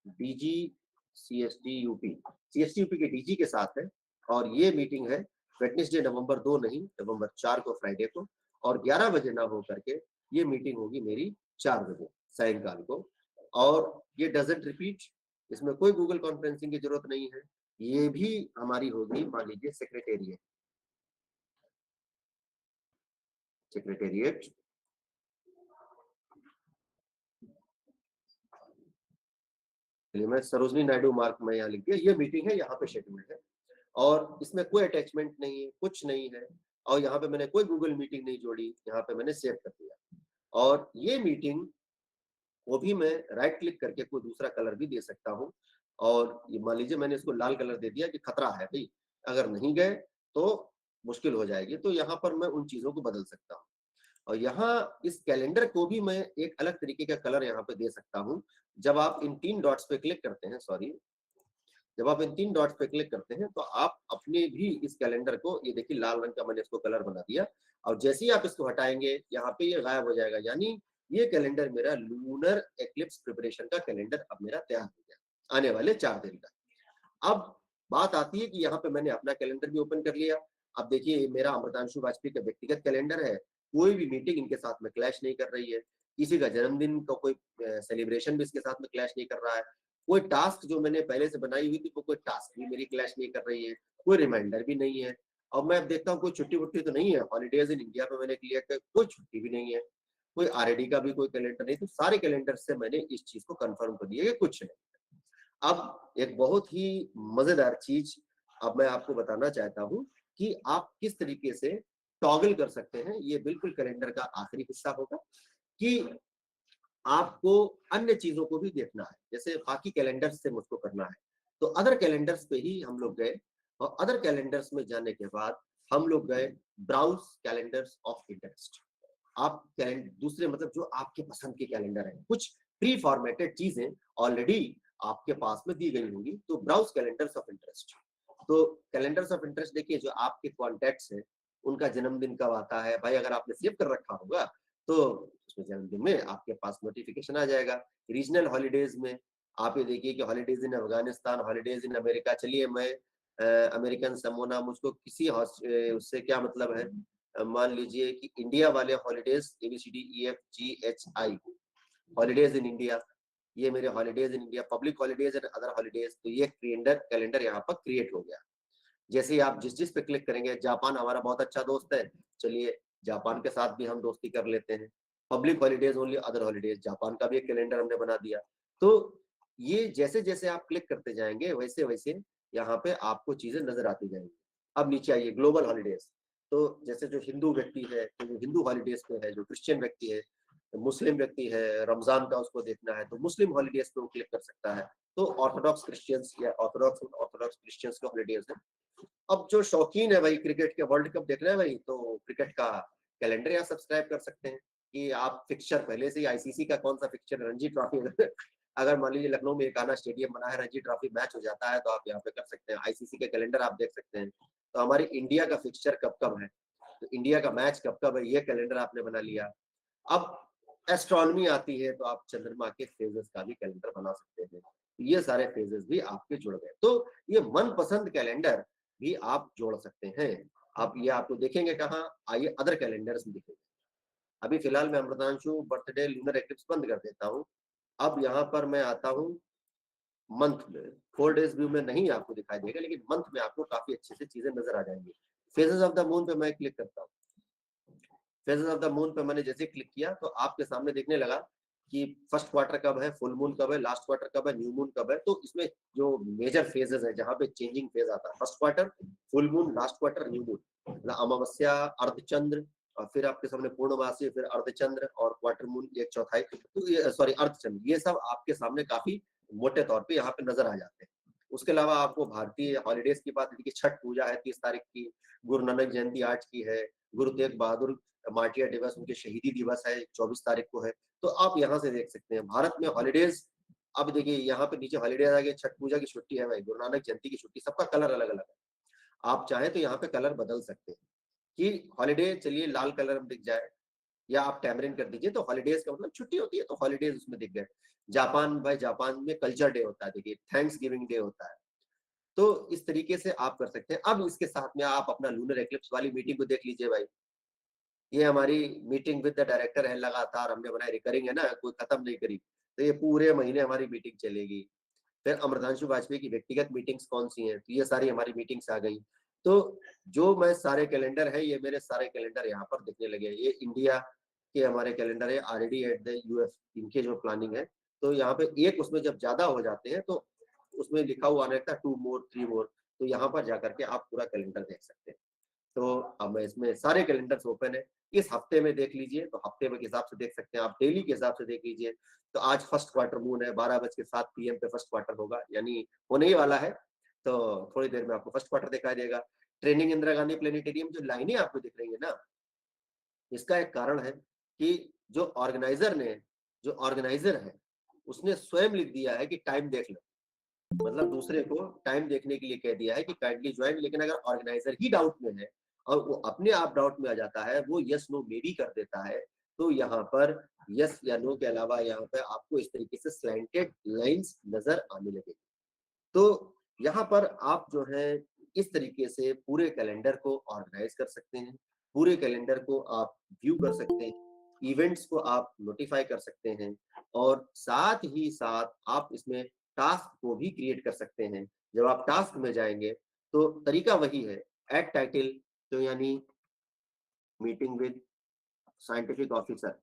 DG CST UP के डीजी के साथ है। और ये मीटिंग है वेडनेसडे नवंबर 2 नहीं, नवंबर 4 को, फ्राइडे को, और 11 बजे ना हो करके ये मीटिंग होगी मेरी 4 बजे सायंकाल को। और ये डजंट रिपीट, इसमें कोई गूगल कॉन्फ्रेंसिंग की जरूरत नहीं है, ये भी हमारी होगी मान लीजिए सेक्रेटेरिएट, चलिए मैं सरोजनी नायडू मार्ग में यहाँ लिख दिया, ये मीटिंग है, यहाँ पे शेड्यूल्ड है और इसमें कोई अटैचमेंट नहीं है, कुछ नहीं है, और यहाँ पे मैंने कोई गूगल मीटिंग नहीं जोड़ी, यहाँ पे मैंने सेव कर दिया। और ये मीटिंग वो भी मैं राइट क्लिक करके कोई दूसरा कलर भी दे सकता हूँ, और ये मान लीजिए मैंने इसको लाल कलर दे दिया कि खतरा है भाई, अगर नहीं गए तो मुश्किल हो जाएगी, तो यहाँ पर मैं उन चीजों को बदल सकता हूँ। और यहाँ इस कैलेंडर को भी मैं एक अलग तरीके का कलर यहाँ पे दे सकता हूँ। जब आप इन 3 डॉट्स पे क्लिक करते हैं, सॉरी, जब आप इन 3 डॉट्स पे क्लिक करते हैं तो आप अपने भी इस कैलेंडर को, ये देखिए लाल रंग का मैंने इसको कलर बना दिया, और जैसे ही आप इसको हटाएंगे यहाँ पे ये गायब हो जाएगा, यानी ये कैलेंडर मेरा लूनर एक्लिप्स प्रिपरेशन का कैलेंडर अब मेरा तैयार हो गया आने वाले 4 दिन का। अब बात आती है कि यहाँ पे मैंने अपना कैलेंडर भी ओपन कर लिया। अब देखिए मेरा अमृतांशु वाजपेयी का व्यक्तिगत कैलेंडर है, कोई भी मीटिंग इनके साथ में क्लैश नहीं कर रही है, किसी का जन्मदिन का कोई सेलिब्रेशन भी इसके साथ में क्लैश नहीं कर रहा है, कोई टास्क जो मैंने पहले से बनाई हुई थी वो कोई टास्क भी मेरी क्लैश नहीं कर रही है, कोई रिमाइंडर भी नहीं है। और मैं देखता हूँ कोई छुट्टी वुट्टी तो नहीं है, हॉलीडेज इन इंडिया पे मैंने क्लियर कर, कोई छुट्टी भी नहीं है, कोई आरएडी का भी कोई कैलेंडर नहीं, तो सारे कैलेंडर से मैंने इस चीज को कंफर्म कर दिया कि कुछ नहीं। अब एक बहुत ही मजेदार चीज अब मैं आपको बताना चाहता हूं कि आप किस तरीके से टॉगल कर सकते हैं, ये बिल्कुल कैलेंडर का आखिरी हिस्सा होगा कि आपको अन्य चीजों को भी देखना है, जैसे बाकी कैलेंडर्स से मुझको करना है, तो अदर कैलेंडर्स पे ही हम लोग गए, और अदर कैलेंडर्स में जाने के बाद हम लोग गए ब्राउज कैलेंडर्स ऑफ इंटरेस्ट। आप दूसरे मतलब जो आपके पसंद के कैलेंडर है, कुछ प्री फॉर्मेटेड चीजें ऑलरेडी आपके पास में दी गई होंगी, तो ब्राउज कैलेंडर्स ऑफ इंटरेस्ट। तो कैलेंडर्स ऑफ इंटरेस्ट देखिए, जो आपके कॉन्टेक्ट्स हैं उनका जन्मदिन कब आता है भाई, अगर आपने सेव कर रखा होगा तो उसमें जन्मदिन में आपके पास नोटिफिकेशन आ जाएगा। रीजनल हॉलीडेज में आप ये देखिए कि holidays in Afghanistan, holidays in America, चलिए मैं अमेरिकन समोना, मुझको किसी उससे क्या मतलब है, मान लीजिए कि इंडिया वाले holidays ABCDEFGHI holidays in India, ये मेरे holidays in India, public holidays and other holidays, तो ये कैलेंडर यहाँ पर क्रिएट हो गया। जैसे ही आप जिस जिस पे क्लिक करेंगे, जापान हमारा बहुत अच्छा दोस्त है, चलिए जापान के साथ भी हम दोस्ती कर लेते हैं, public holidays only other holidays, Japan का भी एक कैलेंडर हमने बना दिया। तो ये जैसे जैसे आप क्लिक करते जाएंगे वैसे वैसे यहाँ पे आपको चीजें नजर आती जाएंगी। अब नीचे आइए ग्लोबल हॉलीडेज, तो जैसे जो हिंदू व्यक्ति है तो वो हिंदू हॉलीडेज पे है, जो क्रिश्चियन व्यक्ति है मुस्लिम व्यक्ति है, रमजान का उसको देखना है तो मुस्लिम हॉलीडेज पे वो क्लिक कर सकता है। तो ऑर्थोडॉक्स क्रिश्चियंस या ऑर्थोडॉक्स क्रिश्चियंस के हॉलीडेज है। अब जो शौकीन है भाई क्रिकेट के, वर्ल्ड कप देखना है भाई, तो क्रिकेट का कैलेंडर यहाँ सब्सक्राइब कर सकते हैं कि आप फिक्सचर पहले से ही, आईसीसी का कौन सा फिक्सचर, रणजी ट्रॉफी अगर मान लीजिए लखनऊ में एक आना स्टेडियम बना है, रणजी ट्रॉफी मैच हो जाता है तो आप यहाँ पे कर सकते हैं, आईसीसी के कैलेंडर आप देख सकते हैं। तो हमारी इंडिया का फिक्सचर कब कब है, तो इंडिया का मैच कब कब है, ये कैलेंडर आपने बना लिया। अब एस्ट्रोनॉमी आती है तो आप चंद्रमा के फेजेस का भी कैलेंडर बना सकते हैं। ये सारे फेजेस भी आपके जुड़ गए, तो ये मनपसंद कैलेंडर भी आप जोड़ सकते हैं। आप ये आपको देखेंगे कहाँ, आइए अदर कैलेंडर्स में दिखेंगे। अभी फिलहाल मैं अमृतांशु बर्थडे लूनर एक्लिप्स बंद कर देता हूँ। अब यहाँ पर मैं आता हूँ मंथ में, 4 डेज व्यू में नहीं आपको दिखाई देगा, लेकिन मंथ में आपको काफी अच्छे से चीजें नजर आ जाएंगी। फेजेस ऑफ द मून पे मैं क्लिक करता हूँ। फेजेस ऑफ द मून पे मैंने जैसे क्लिक किया तो आपके सामने देखने लगा कि फर्स्ट क्वार्टर कब है, फुल मून कब है, लास्ट क्वार्टर कब है, न्यू मून कब है। तो इसमें जो मेजर फेजेस है जहां पे चेंजिंग फेज आता है, first quarter, full moon, last quarter, new moon, मतलब अमावस्या, अर्धचंद्र, और फिर आपके सामने पूर्णमासी, फिर अर्धचंद्र और क्वार्टर मून एक चौथाई, तो ये सॉरी अर्धचंद्र, ये सब आपके सामने काफी मोटे तौर पे यहाँ पे नजर आ जाते हैं। उसके अलावा आपको भारतीय हॉलीडेज की बात देखिए, छठ पूजा है 30 तारीख की, गुरु नानक जयंती 8 की है, गुरु तेग बहादुर माटिया दिवस, उनके शहीदी दिवस है 24 तारीख को है। तो आप यहाँ से देख सकते हैं भारत में हॉलीडेज। अब देखिए यहाँ पे नीचे हॉलीडेज आ गए, छठ पूजा की छुट्टी है भाई, गुरु नानक जयंती की छुट्टी, सबका कलर अलग अलग है। आप चाहें तो यहाँ पे कलर बदल सकते हैं कि हॉलीडे चलिए लाल कलर में दिख जाए, या आप टैमरिन कर दीजिए तो हॉलीडेज का मतलब छुट्टी होती है तो हॉलीडेज उसमें दिख गए। जापान भाई, जापान में कल्चर डे होता है, देखिए थैंक्स गिविंग डे होता है। तो इस तरीके से आप कर सकते हैं। अब इसके साथ में आप अपना लूनर एक्लिप्स वाली मीटिंग को देख लीजिए भाई। ये हमारी मीटिंग विद द डायरेक्टर है, लगातार हमने बनाई, रिकरिंग है ना, कोई खत्म नहीं करी, तो ये पूरे महीने हमारी मीटिंग चलेगी। फिर अमृतांशु वाजपेयी की व्यक्तिगत मीटिंग्स कौन सी हैं, तो ये सारी हमारी मीटिंग्स आ गई। तो जो मैं सारे कैलेंडर है, ये मेरे सारे कैलेंडर यहाँ पर दिखने लगे। ये इंडिया के हमारे कैलेंडर है, ऑलरेडी एट द यूएस, इनके जो प्लानिंग है, तो यहाँ पे एक उसमें जब ज्यादा हो जाते हैं तो उसमें लिखा हुआ रहता है 2 मोर 3 मोर, तो यहाँ पर जाकर के आप पूरा कैलेंडर देख सकते हैं। तो अब मैं इसमें सारे कैलेंडर्स ओपन है, इस हफ्ते में देख लीजिए तो हफ्ते में के हिसाब से देख सकते हैं, आप डेली के हिसाब से देख लीजिए। तो आज फर्स्ट क्वार्टर मून है, 12:07 PM पे फर्स्ट क्वार्टर होगा, यानी होने ही वाला है। तो थोड़ी देर में आपको फर्स्ट क्वार्टर दिखाई देगा। ट्रेनिंग इंदिरा गांधी प्लेनेटेरियम, जो लाइनें आपको दिख रही है ना, इसका एक कारण है कि जो ऑर्गेनाइजर है उसने स्वयं लिख दिया है कि टाइम देख लो, मतलब दूसरे को टाइम देखने के लिए कह दिया है कि काइंडली ज्वाइन। लेकिन अगर ऑर्गेनाइजर ही डाउट में है और वो अपने आप डाउट में आ जाता है, वो यस नो मे भी कर देता है, तो यहाँ पर यस या नो के अलावा यहाँ पर आपको इस तरीके से स्लैंटेड लाइंस नजर आने लगेगी। तो यहाँ पर आप जो है इस तरीके से पूरे कैलेंडर को ऑर्गेनाइज कर सकते हैं, पूरे कैलेंडर को आप व्यू कर सकते हैं, इवेंट्स को आप नोटिफाई कर सकते हैं, और साथ ही साथ आप इसमें टास्क को भी क्रिएट कर सकते हैं। जब आप टास्क में जाएंगे तो तरीका वही है, ऐड टाइटल, तो यानी meeting with scientific officer,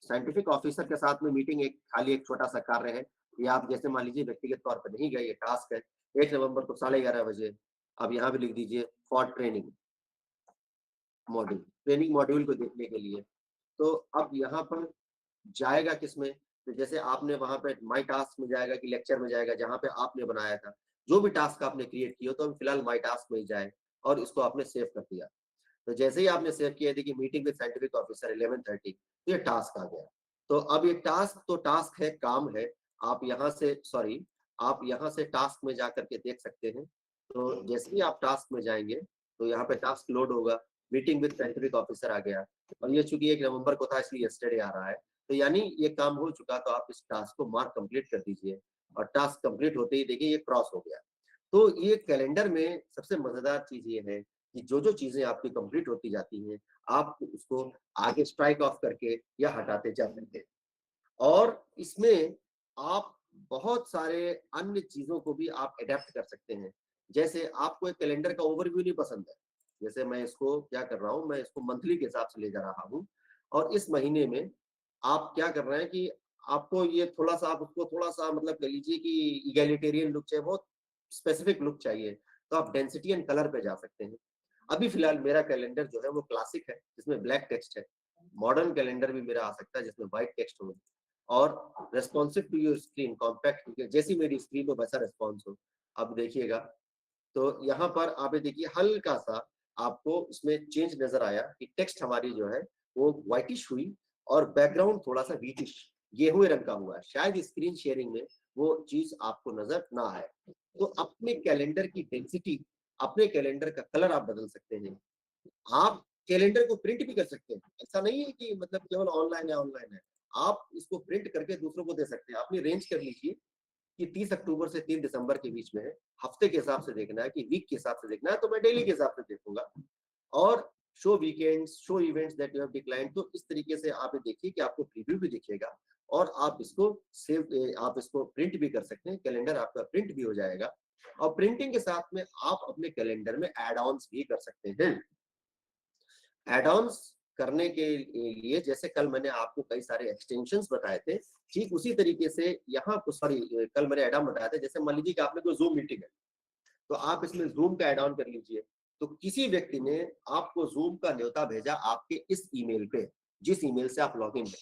scientific officer के साथ में मीटिंग, एक खाली एक छोटा सा कार्य है। ये आप जैसे मान लीजिए व्यक्तिगत तौर पर नहीं गए, ये टास्क है, 1 नवंबर को 11:30 बजे आप यहाँ भी लिख दीजिए for training module, training module को देखने के लिए। तो अब यहाँ पर जाएगा किसमें, तो जैसे आपने वहां पे माई टास्क में जाएगा कि लेक्चर में जाएगा, जहां पे आपने बनाया था, जो भी टास्क आपने क्रिएट किया, तो अब फिलहाल माई टास्क में ही जाए और इसको आपने सेव कर दिया। तो जैसे ही आपने सेव किया, देखिए मीटिंग विद साइंटिफिक ऑफिसर 11:30, तो ये टास्क आ गया। तो अब ये टास्क तो टास्क है, काम है। आप यहाँ से आप यहाँ से टास्क में जाकर के देख सकते हैं। तो जैसे ही आप टास्क में जाएंगे तो यहाँ पे टास्क लोड होगा, मीटिंग विद साइंटिफिक ऑफिसर आ गया, और ये चूंकि 1 नवंबर को था इसलिए यस्टरडे आ रहा है, तो यानी ये काम हो चुका। तो आप इस टास्क को मार्क कंप्लीट कर दीजिए, और टास्क कंप्लीट होते ही देखिए ये क्रॉस हो गया। तो ये कैलेंडर में सबसे मजेदार चीज ये है कि जो चीजें आपकी कंप्लीट होती जाती हैं, आप उसको आगे स्ट्राइक ऑफ करके या हटाते जा सकते हैं। और इसमें आप बहुत सारे अन्य चीजों को भी आप अडेप्ट कर सकते हैं। जैसे आपको एक कैलेंडर का ओवरव्यू नहीं पसंद है, जैसे मैं इसको क्या कर रहा हूँ, मैं इसको मंथली के हिसाब से ले जा रहा हूँ, और इस महीने में आप क्या कर रहे हैं कि आपको ये थोड़ा सा, आप उसको थोड़ा सा मतलब कह लीजिए कि इगैलिटेरियन लुक चाहिए, बहुत स्पेसिफिक लुक चाहिए, तो आप डेंसिटी एंड कलर पे जा सकते हैं। अभी फिलहाल मेरा कैलेंडर जो है वो क्लासिक है, जिसमें ब्लैक टेक्स्ट है, मॉडर्न कैलेंडर भी मेरा आ सकता है जिसमें व्हाइट टेक्स्ट हो और responsive to your screen, compact, जैसी मेरी स्क्रीन हो वैसा रेस्पॉन्स हो। अब देखिएगा तो यहाँ पर आप ये देखिए हल्का सा आपको इसमें चेंज नजर आया कि टेक्स्ट हमारी जो है वो व्हाइटिश हुई और बैकग्राउंड थोड़ा सा व्हीटिश गेहुए रंग का हुआ है। शायद स्क्रीन शेयरिंग में वो चीज आपको नजर ना आए। तो अपने कैलेंडर की डेंसिटी, अपने कैलेंडर का कलर आप बदल सकते हैं। आप कैलेंडर को प्रिंट भी कर सकते हैं, ऐसा नहीं है कि मतलब केवल ऑनलाइन है। आप इसको प्रिंट करके दूसरों को दे सकते हैं। अपनी रेंज कर लीजिए कि 30 अक्टूबर से 3 दिसंबर के बीच में है, हफ्ते के हिसाब से देखना है कि वीक के हिसाब से देखना है, तो मैं डेली के हिसाब से देखूंगा। और show weekends, show events that you have declined, तो इस तरीके से आप ये देखिए कि आपको प्रीव्यू भी दिखेगा और आप इसको सेव, आप इसको प्रिंट भी कर सकते हैं। कैलेंडर आपका प्रिंट भी हो जाएगा और प्रिंटिंग के साथ में आप अपने कैलेंडर में एड ऑन्स भी कर सकते हैं। एड ऑन्स करने के लिए जैसे कल मैंने आपको कई सारे एक्सटेंशंस बताए थे, ठीक उसी तरीके से यहाँ सॉरी कल मैंने एड ऑन बताया था। जैसे मान लीजिए कि आपने कोई जूम मीटिंग है तो आप इसमें जूम का एड ऑन कर लीजिए। तो किसी व्यक्ति ने आपको जूम का न्योता भेजा आपके इस ईमेल पे, जिस ईमेल से आप लॉगिन है,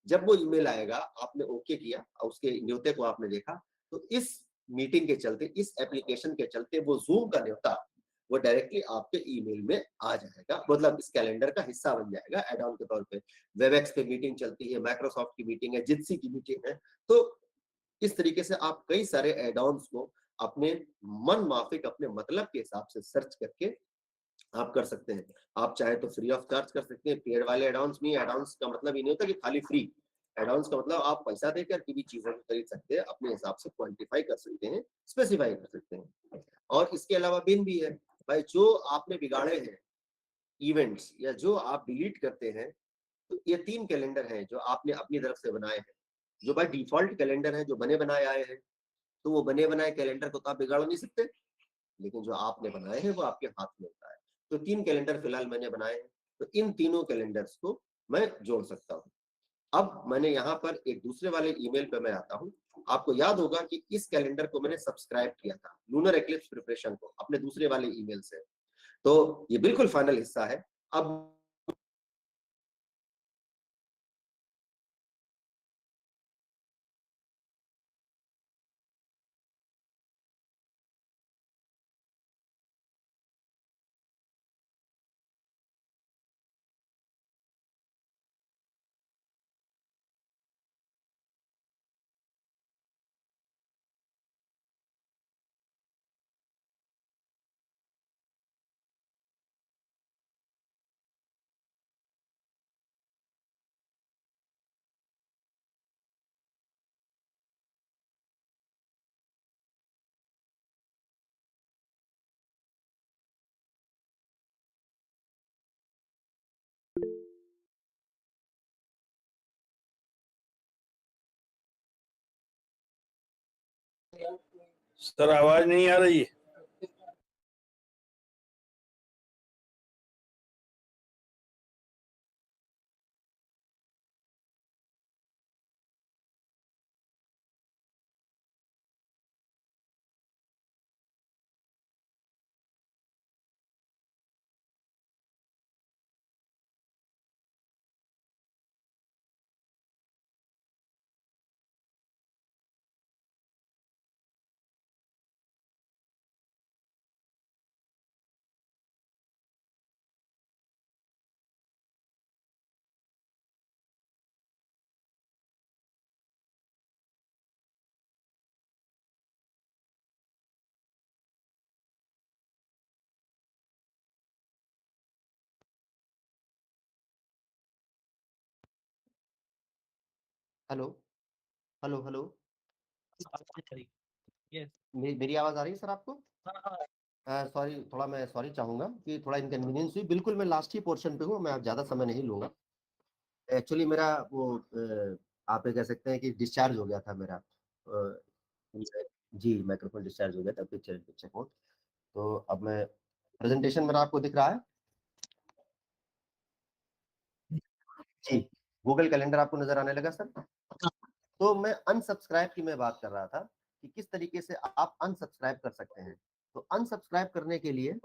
जब वो ईमेल आएगा आपने ओके किया और उसके न्योते को आपने देखा, तो इस मीटिंग के चलते, इस एप्लीकेशन के चलते वो जूम का न्योता वो डायरेक्टली आपके ईमेल में आ जाएगा, मतलब इस कैलेंडर का हिस्सा बन जाएगा एड ऑन के तौर पे। वेबएक्स पे मीटिंग चलती है, माइक्रोसॉफ्ट की मीटिंग है, जित्सी की मीटिंग है, तो इस तरीके से आप कई सारे एड ऑन्स को अपने मन माफिक, अपने मतलब के हिसाब से सर्च करके आप कर सकते हैं। आप चाहे तो फ्री ऑफ चार्ज कर सकते हैं। पेड वाले एडाउंस नहीं, एडाउंस का मतलब ये नहीं होता कि खाली फ्री। एडाउंस का मतलब आप पैसा देकर की भी चीजों को खरीद सकते हैं, अपने हिसाब से क्वांटिफाई कर सकते हैं, स्पेसिफाई कर सकते हैं। और इसके अलावा बिन भी है भाई, जो आपने बिगाड़े हैं इवेंट्स या जो आप डिलीट करते हैं, तो ये 3 कैलेंडर हैं जो आपने अपनी तरफ से बनाए हैं, जो भाई डिफॉल्ट कैलेंडर है, जो बने बनाए आए हैं। तो वो बने बनाए कैलेंडर को तो आप बिगाड़ नहीं सकते, लेकिन जो आपने बनाए हैं वो आपके हाथ में होता है। तो 3 कैलेंडर फिलहाल मैंने बनाए हैं, तो इन तीनों कैलेंडर्स को मैं जोड़ सकता हूँ। अब मैंने यहाँ पर एक दूसरे वाले ईमेल पे मैं आता हूँ। आपको याद होगा कि इस कैलेंडर को मैंने सब्सक्राइब किया था लूनर एक्लिप्स प्रिपरेशन को अपने दूसरे वाले ईमेल से, तो ये बिल्कुल फाइनल हिस्सा है। अब सर आवाज नहीं आ रही है। Hello hello hello, yes. मेरी आवाज आ रही है सर आपको? सॉरी, थोड़ा मैं सॉरी चाहूंगा कि थोड़ा इनकन्वीनियंस हुई। बिल्कुल मैं लास्ट ही पोर्शन पे हूँ, मैं अब ज्यादा समय नहीं लूंगा। एक्चुअली मेरा वो आप ये कह सकते हैं कि डिस्चार्ज हो गया था मेरा। अ, जी, माइक्रोफोन डिस्चार्ज हो गया था, पिक्चर पिक्चर को। तो अब मैं प्रेजेंटेशन मेरा आपको दिख रहा है जी? गूगल कैलेंडर आपको नजर आने लगा सर? तो मैं अनसब्सक्राइब की मैं बात कर रहा था कि किस तरीके से आप अनसब्सक्राइब कर सकते हैं। तो अनसब्सक्राइब करने के लिए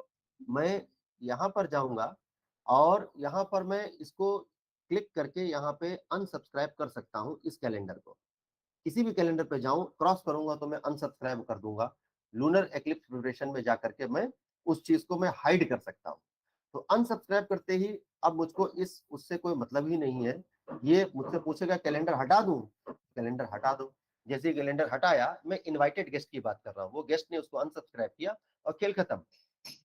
मैं यहाँ पर जाऊंगा और यहाँ पर मैं इसको क्लिक करके यहाँ पे अनसब्सक्राइब कर सकता हूँ इस कैलेंडर को। किसी भी कैलेंडर पे जाऊं, क्रॉस करूंगा तो मैं अनसब्सक्राइब कर दूंगा। लूनर एक्लिप्स प्रिपरेशन में जाकर के मैं उस चीज को मैं हाइड कर सकता हूं। तो अनसब्सक्राइब करते ही अब मुझको इस उससे कोई मतलब ही नहीं है। ये मुझसे पूछेगा कैलेंडर हटा दूं, कैलेंडर हटा दो। जैसे ही कैलेंडर हटाया, मैं इनवाइटेड गेस्ट की बात कर रहा हूँ, वो गेस्ट ने उसको अनसब्सक्राइब किया और खेल खत्म।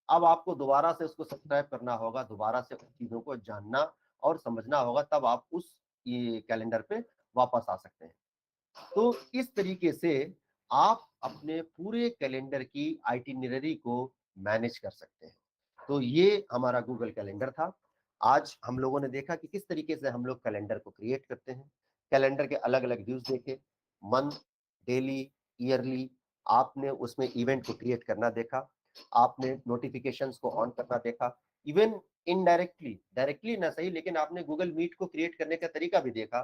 अब आपको दोबारा से उसको सब्सक्राइब करना होगा, दोबारा से चीजों को जानना और समझना होगा, तब आप उस ये कैलेंडर पे वापस आ सकते हैं। तो इस तरीके से आप अपने पूरे कैलेंडर की आइटिनरी को मैनेज कर सकते हैं। तो ये हमारा गूगल कैलेंडर था। आज हम लोगों ने देखा कि किस तरीके से हम लोग कैलेंडर को क्रिएट करते हैं। कैलेंडर के अलग अलग व्यूज देखे, मंथ, डेली, ईयरली। आपने उसमें इवेंट को क्रिएट करना देखा, आपने नोटिफिकेशंस को ऑन करना देखा, इवन इनडायरेक्टली, डायरेक्टली ना सही, लेकिन आपने गूगल मीट को क्रिएट करने का तरीका भी देखा।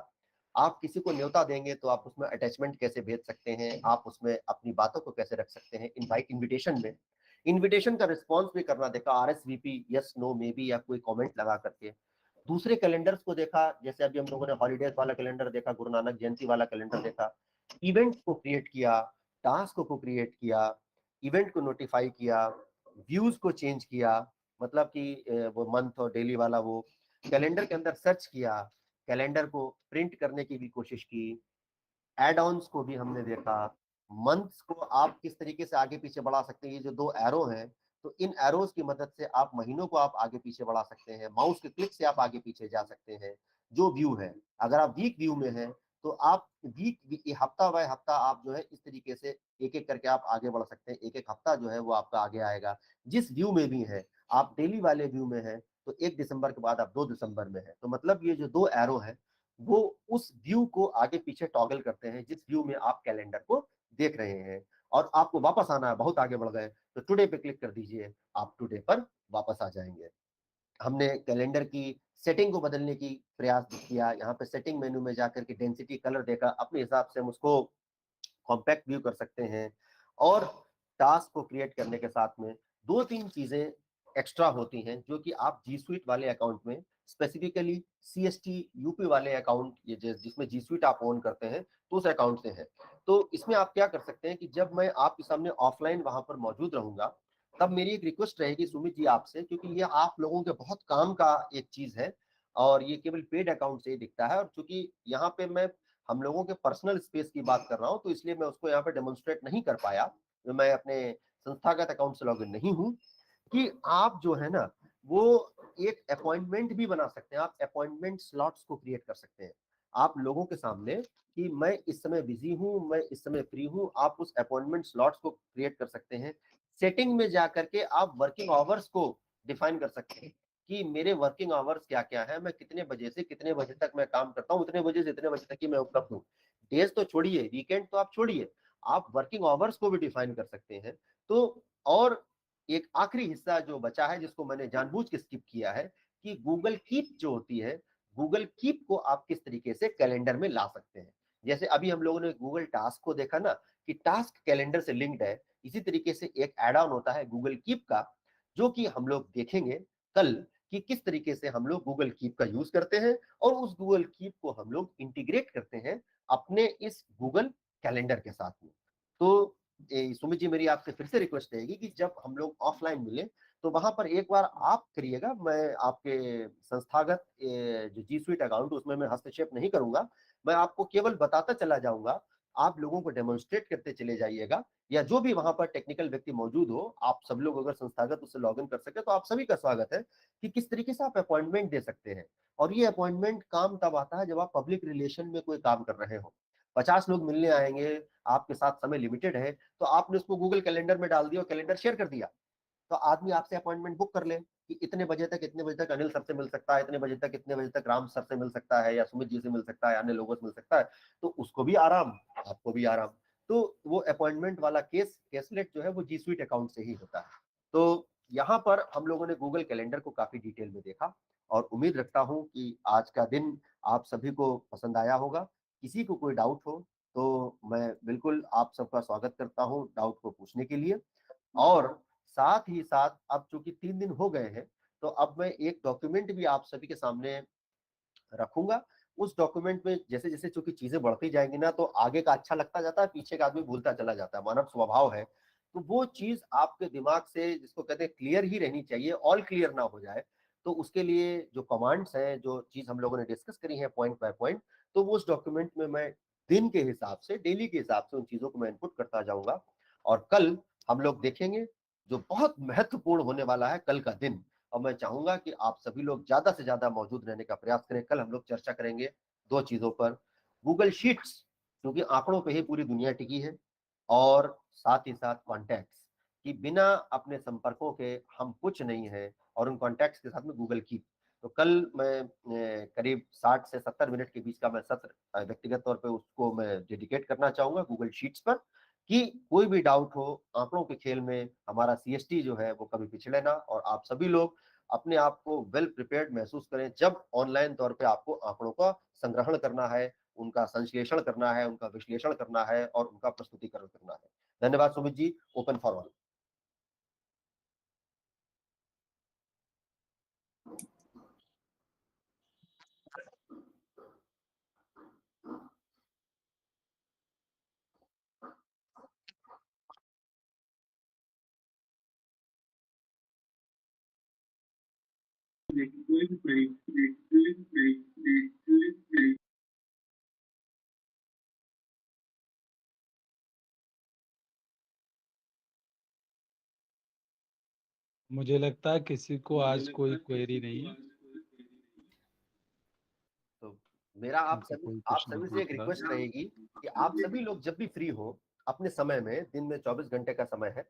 आप किसी को न्योता देंगे तो आप उसमें अटैचमेंट कैसे भेज सकते हैं, आप उसमें अपनी बातों को कैसे रख सकते हैं। इनविटेशन में इनविटेशन का रिस्पॉन्स भी करना देखा, RSVP, yes no maybe, या कोई कमेंट लगा करके। दूसरे कैलेंडर्स को देखा, जैसे अभी हम लोगों ने हॉलीडेज वाला कैलेंडर देखा, गुरु नानक जयंती वाला कैलेंडर देखा। इवेंट को क्रिएट किया, टास्क को क्रिएट किया, इवेंट को नोटिफाई किया, व्यूज को चेंज किया, मतलब कि वो मंथ और डेली वाला वो कैलेंडर के अंदर सर्च किया, कैलेंडर को प्रिंट करने की भी कोशिश की, एड ऑन्स को भी हमने देखा। मंथ्स को आप किस तरीके से आगे पीछे बढ़ा सकते हैं, ये जो दो एरो हैं, तो इन एरोज की मदद से आप महीनों को आप आगे पीछे बढ़ा सकते हैं, माउस के क्लिक से आप आगे पीछे जा सकते हैं। जो व्यू है, अगर आप वीक व्यू में हैं तो आप वीक, हफ्ता बाय हफ्ता आप जो है इस तरीके से एक एक करके आप आगे बढ़ सकते हैं, एक एक हफ्ता जो है वो आपका आगे आएगा। जिस व्यू में भी है, आप डेली वाले व्यू में है तो 1 दिसंबर के बाद आप 2 दिसंबर में है, तो मतलब ये जो दो एरो है वो उस व्यू को आगे पीछे टॉगल करते हैं जिस व्यू में आप कैलेंडर को देख रहे हैं। और आपको वापस आना है, बहुत आगे बढ़ गए तो टुडे पे क्लिक कर दीजिए, आप टुडे पर वापस आ जाएंगे। हमने कैलेंडर की सेटिंग को बदलने की प्रयास किया, यहाँ पे सेटिंग मेनू में जाकर के डेंसिटी कलर देखा, अपने हिसाब से हम उसको कॉम्पैक्ट व्यू कर सकते हैं। और टास्क को क्रिएट करने के साथ में दो तीन चीजें एक्स्ट्रा होती हैं जो कि आप जी स्वीट वाले अकाउंट में, स्पेसिफिकली सीएसटी यूपी वाले अकाउंट, ये जिसमें जी स्वीट आप ऑन करते हैं तो उस अकाउंट से है। तो इसमें आप क्या कर सकते हैं कि जब मैं आपके सामने ऑफलाइन वहां पर मौजूद रहूंगा, तब मेरी एक रिक्वेस्ट रहेगी सुमित जी आपसे, क्योंकि ये आप लोगों के बहुत काम का एक चीज है और ये केवल पेड अकाउंट से ही दिखता है, और चूंकि यहाँ पे मैं हम लोगों के पर्सनल स्पेस की बात कर रहा हूँ तो इसलिए मैं उसको यहाँ पे डेमोन्स्ट्रेट नहीं कर पाया, मैं अपने संस्थागत अकाउंट से लॉगिन नहीं हूँ। कि आप जो है ना वो एक अपॉइंटमेंट भी बना सकते हैं, आप अपॉइंटमेंट स्लॉट्स को क्रिएट कर सकते हैं आप लोगों के सामने कि मैं इस समय बिजी हूं, मैं इस समय फ्री हूं, आप उस अपॉइंटमेंट स्लॉट्स को क्रिएट कर सकते हैं। सेटिंग में जाकर के आप वर्किंग आवर्स को डिफाइन कर सकते हैं कि मेरे वर्किंग आवर्स क्या क्या है, मैं कितने बजे से कितने बजे तक मैं काम करता हूँ, उतने बजे से इतने बजे तक ही मैं उपलब्ध हूँ। डेज तो छोड़िए, वीकेंड तो आप छोड़िए, आप वर्किंग आवर्स को भी डिफाइन कर सकते हैं। तो और एक आखिरी हिस्सा जो बचा है जिसको मैंने जानबूझ के स्किप किया है, कि गूगल कीप जो होती है, गूगल कीप को आप किस तरीके से कैलेंडर में ला सकते हैं। जैसे अभी हम लोगों ने गूगल टास्क को देखा ना कि टास्क कैलेंडर से लिंक्ड है, इसी तरीके से एक एड ऑन होता है गूगल कीप का, जो कि हम लोग देखेंगे कल कि किस तरीके से हम लोग गूगल कीप का यूज करते हैं और उस गूगल कीप को हम लोग इंटीग्रेट करते हैं अपने इस गूगल कैलेंडर के साथ में। तो सुमित जी, मेरी आपसे फिर से रिक्वेस्ट रहेगी कि जब हम लोग ऑफलाइन मिले तो वहां पर एक बार आप करिएगा, मैं आपके संस्थागत जो जी स्वीट अकाउंट उसमें मैं हस्तक्षेप नहीं करूंगा, मैं आपको केवल बताता चला जाऊंगा, आप लोगों को डेमोन्स्ट्रेट करते चले जाइएगा, या जो भी वहां पर टेक्निकल व्यक्ति मौजूद हो, आप सब लोग अगर संस्थागत उससे लॉग इन कर सके तो आप सभी का स्वागत है कि किस तरीके से आप अपॉइंटमेंट दे सकते हैं। और ये अपॉइंटमेंट काम तब आता है जब आप पब्लिक रिलेशन में कोई काम कर रहे हो, 50 लोग मिलने आएंगे, आपके साथ समय लिमिटेड है, तो आपने उसको गूगल कैलेंडर में डाल दिया और कैलेंडर शेयर कर दिया, तो आदमी आपसे अपॉइंटमेंट बुक कर ले कि इतने बजे तक इतने बजे तक अनिल सर से मिल सकता है, इतने बजे तक इतने बजे तक राम सर से मिल सकता है, या सुमित जी से मिल सकता है, अन्य लोगों से मिल सकता है। तो उसको भी आराम, आपको भी आराम। तो वो अपॉइंटमेंट वाला केसलेट जो है वो जी स्वीट अकाउंट से ही होता है। तो यहाँ पर हम लोगों ने गूगल कैलेंडर को काफी डिटेल में देखा, और उम्मीद रखता हूँ कि आज का दिन आप सभी को पसंद आया होगा। किसी को कोई डाउट हो तो मैं बिल्कुल आप सबका स्वागत करता हूँ डाउट को पूछने के लिए। और साथ ही साथ अब चूंकि 3 दिन हो गए हैं, तो अब मैं एक डॉक्यूमेंट भी आप सभी के सामने रखूंगा। उस डॉक्यूमेंट में जैसे जैसे चूंकि चीजें बढ़ती जाएंगी ना, तो आगे का अच्छा लगता जाता है, पीछे का आदमी भूलता चला जाता है, मानव स्वभाव है। तो वो चीज आपके दिमाग से, जिसको कहते हैं क्लियर ही रहनी चाहिए, ऑल क्लियर ना हो जाए। तो उसके लिए जो कमांड्स हैं, जो चीज हम लोगों ने डिस्कस करी है पॉइंट बाय पॉइंट, तो वो उस डॉक्यूमेंट में मैं दिन के हिसाब से, डेली के हिसाब से उन चीजों को मैं इनपुट करता जाऊंगा। और कल हम लोग देखेंगे जो बहुत महत्वपूर्ण होने वाला है, कल का दिन। और मैं चाहूंगा कि आप सभी लोग ज्यादा से ज्यादा मौजूद रहने का प्रयास करें। कल हम लोग चर्चा करेंगे दो चीजों पर, गूगल शीट्स, क्योंकि आंकड़ों पे ही पूरी दुनिया टिकी है, और साथ ही साथ कॉन्टैक्ट्स, कि बिना अपने संपर्कों के हम कुछ नहीं है, और उन कॉन्टैक्ट्स के साथ में गूगल कीप। तो कल मैं करीब 60 से 70 मिनट के बीच का मैं सत्र व्यक्तिगत तौर पे उसको मैं डेडिकेट करना चाहूंगा गूगल शीट्स पर, कि कोई भी डाउट हो आंकड़ों के खेल में, हमारा सीएसटी जो है वो कभी पिछड़े ना, और आप सभी लोग अपने आप को वेल प्रिपेयर्ड महसूस करें जब ऑनलाइन तौर पे आपको आंकड़ों का संग्रहण करना है, उनका संश्लेषण करना है, उनका विश्लेषण करना है, और उनका प्रस्तुतिकरण करना है। धन्यवाद सुमित जी, ओपन फॉर ऑल। मुझे लगता है किसी को आज कोई क्वेरी नहीं है। तो मेरा क्योंकि कोई आप कुछ नहीं सभी से पूछ एक रहा। रिक्वेस्ट रहेगी कि आप सभी लोग जब भी फ्री हो अपने समय में, दिन में 24 घंटे का समय है,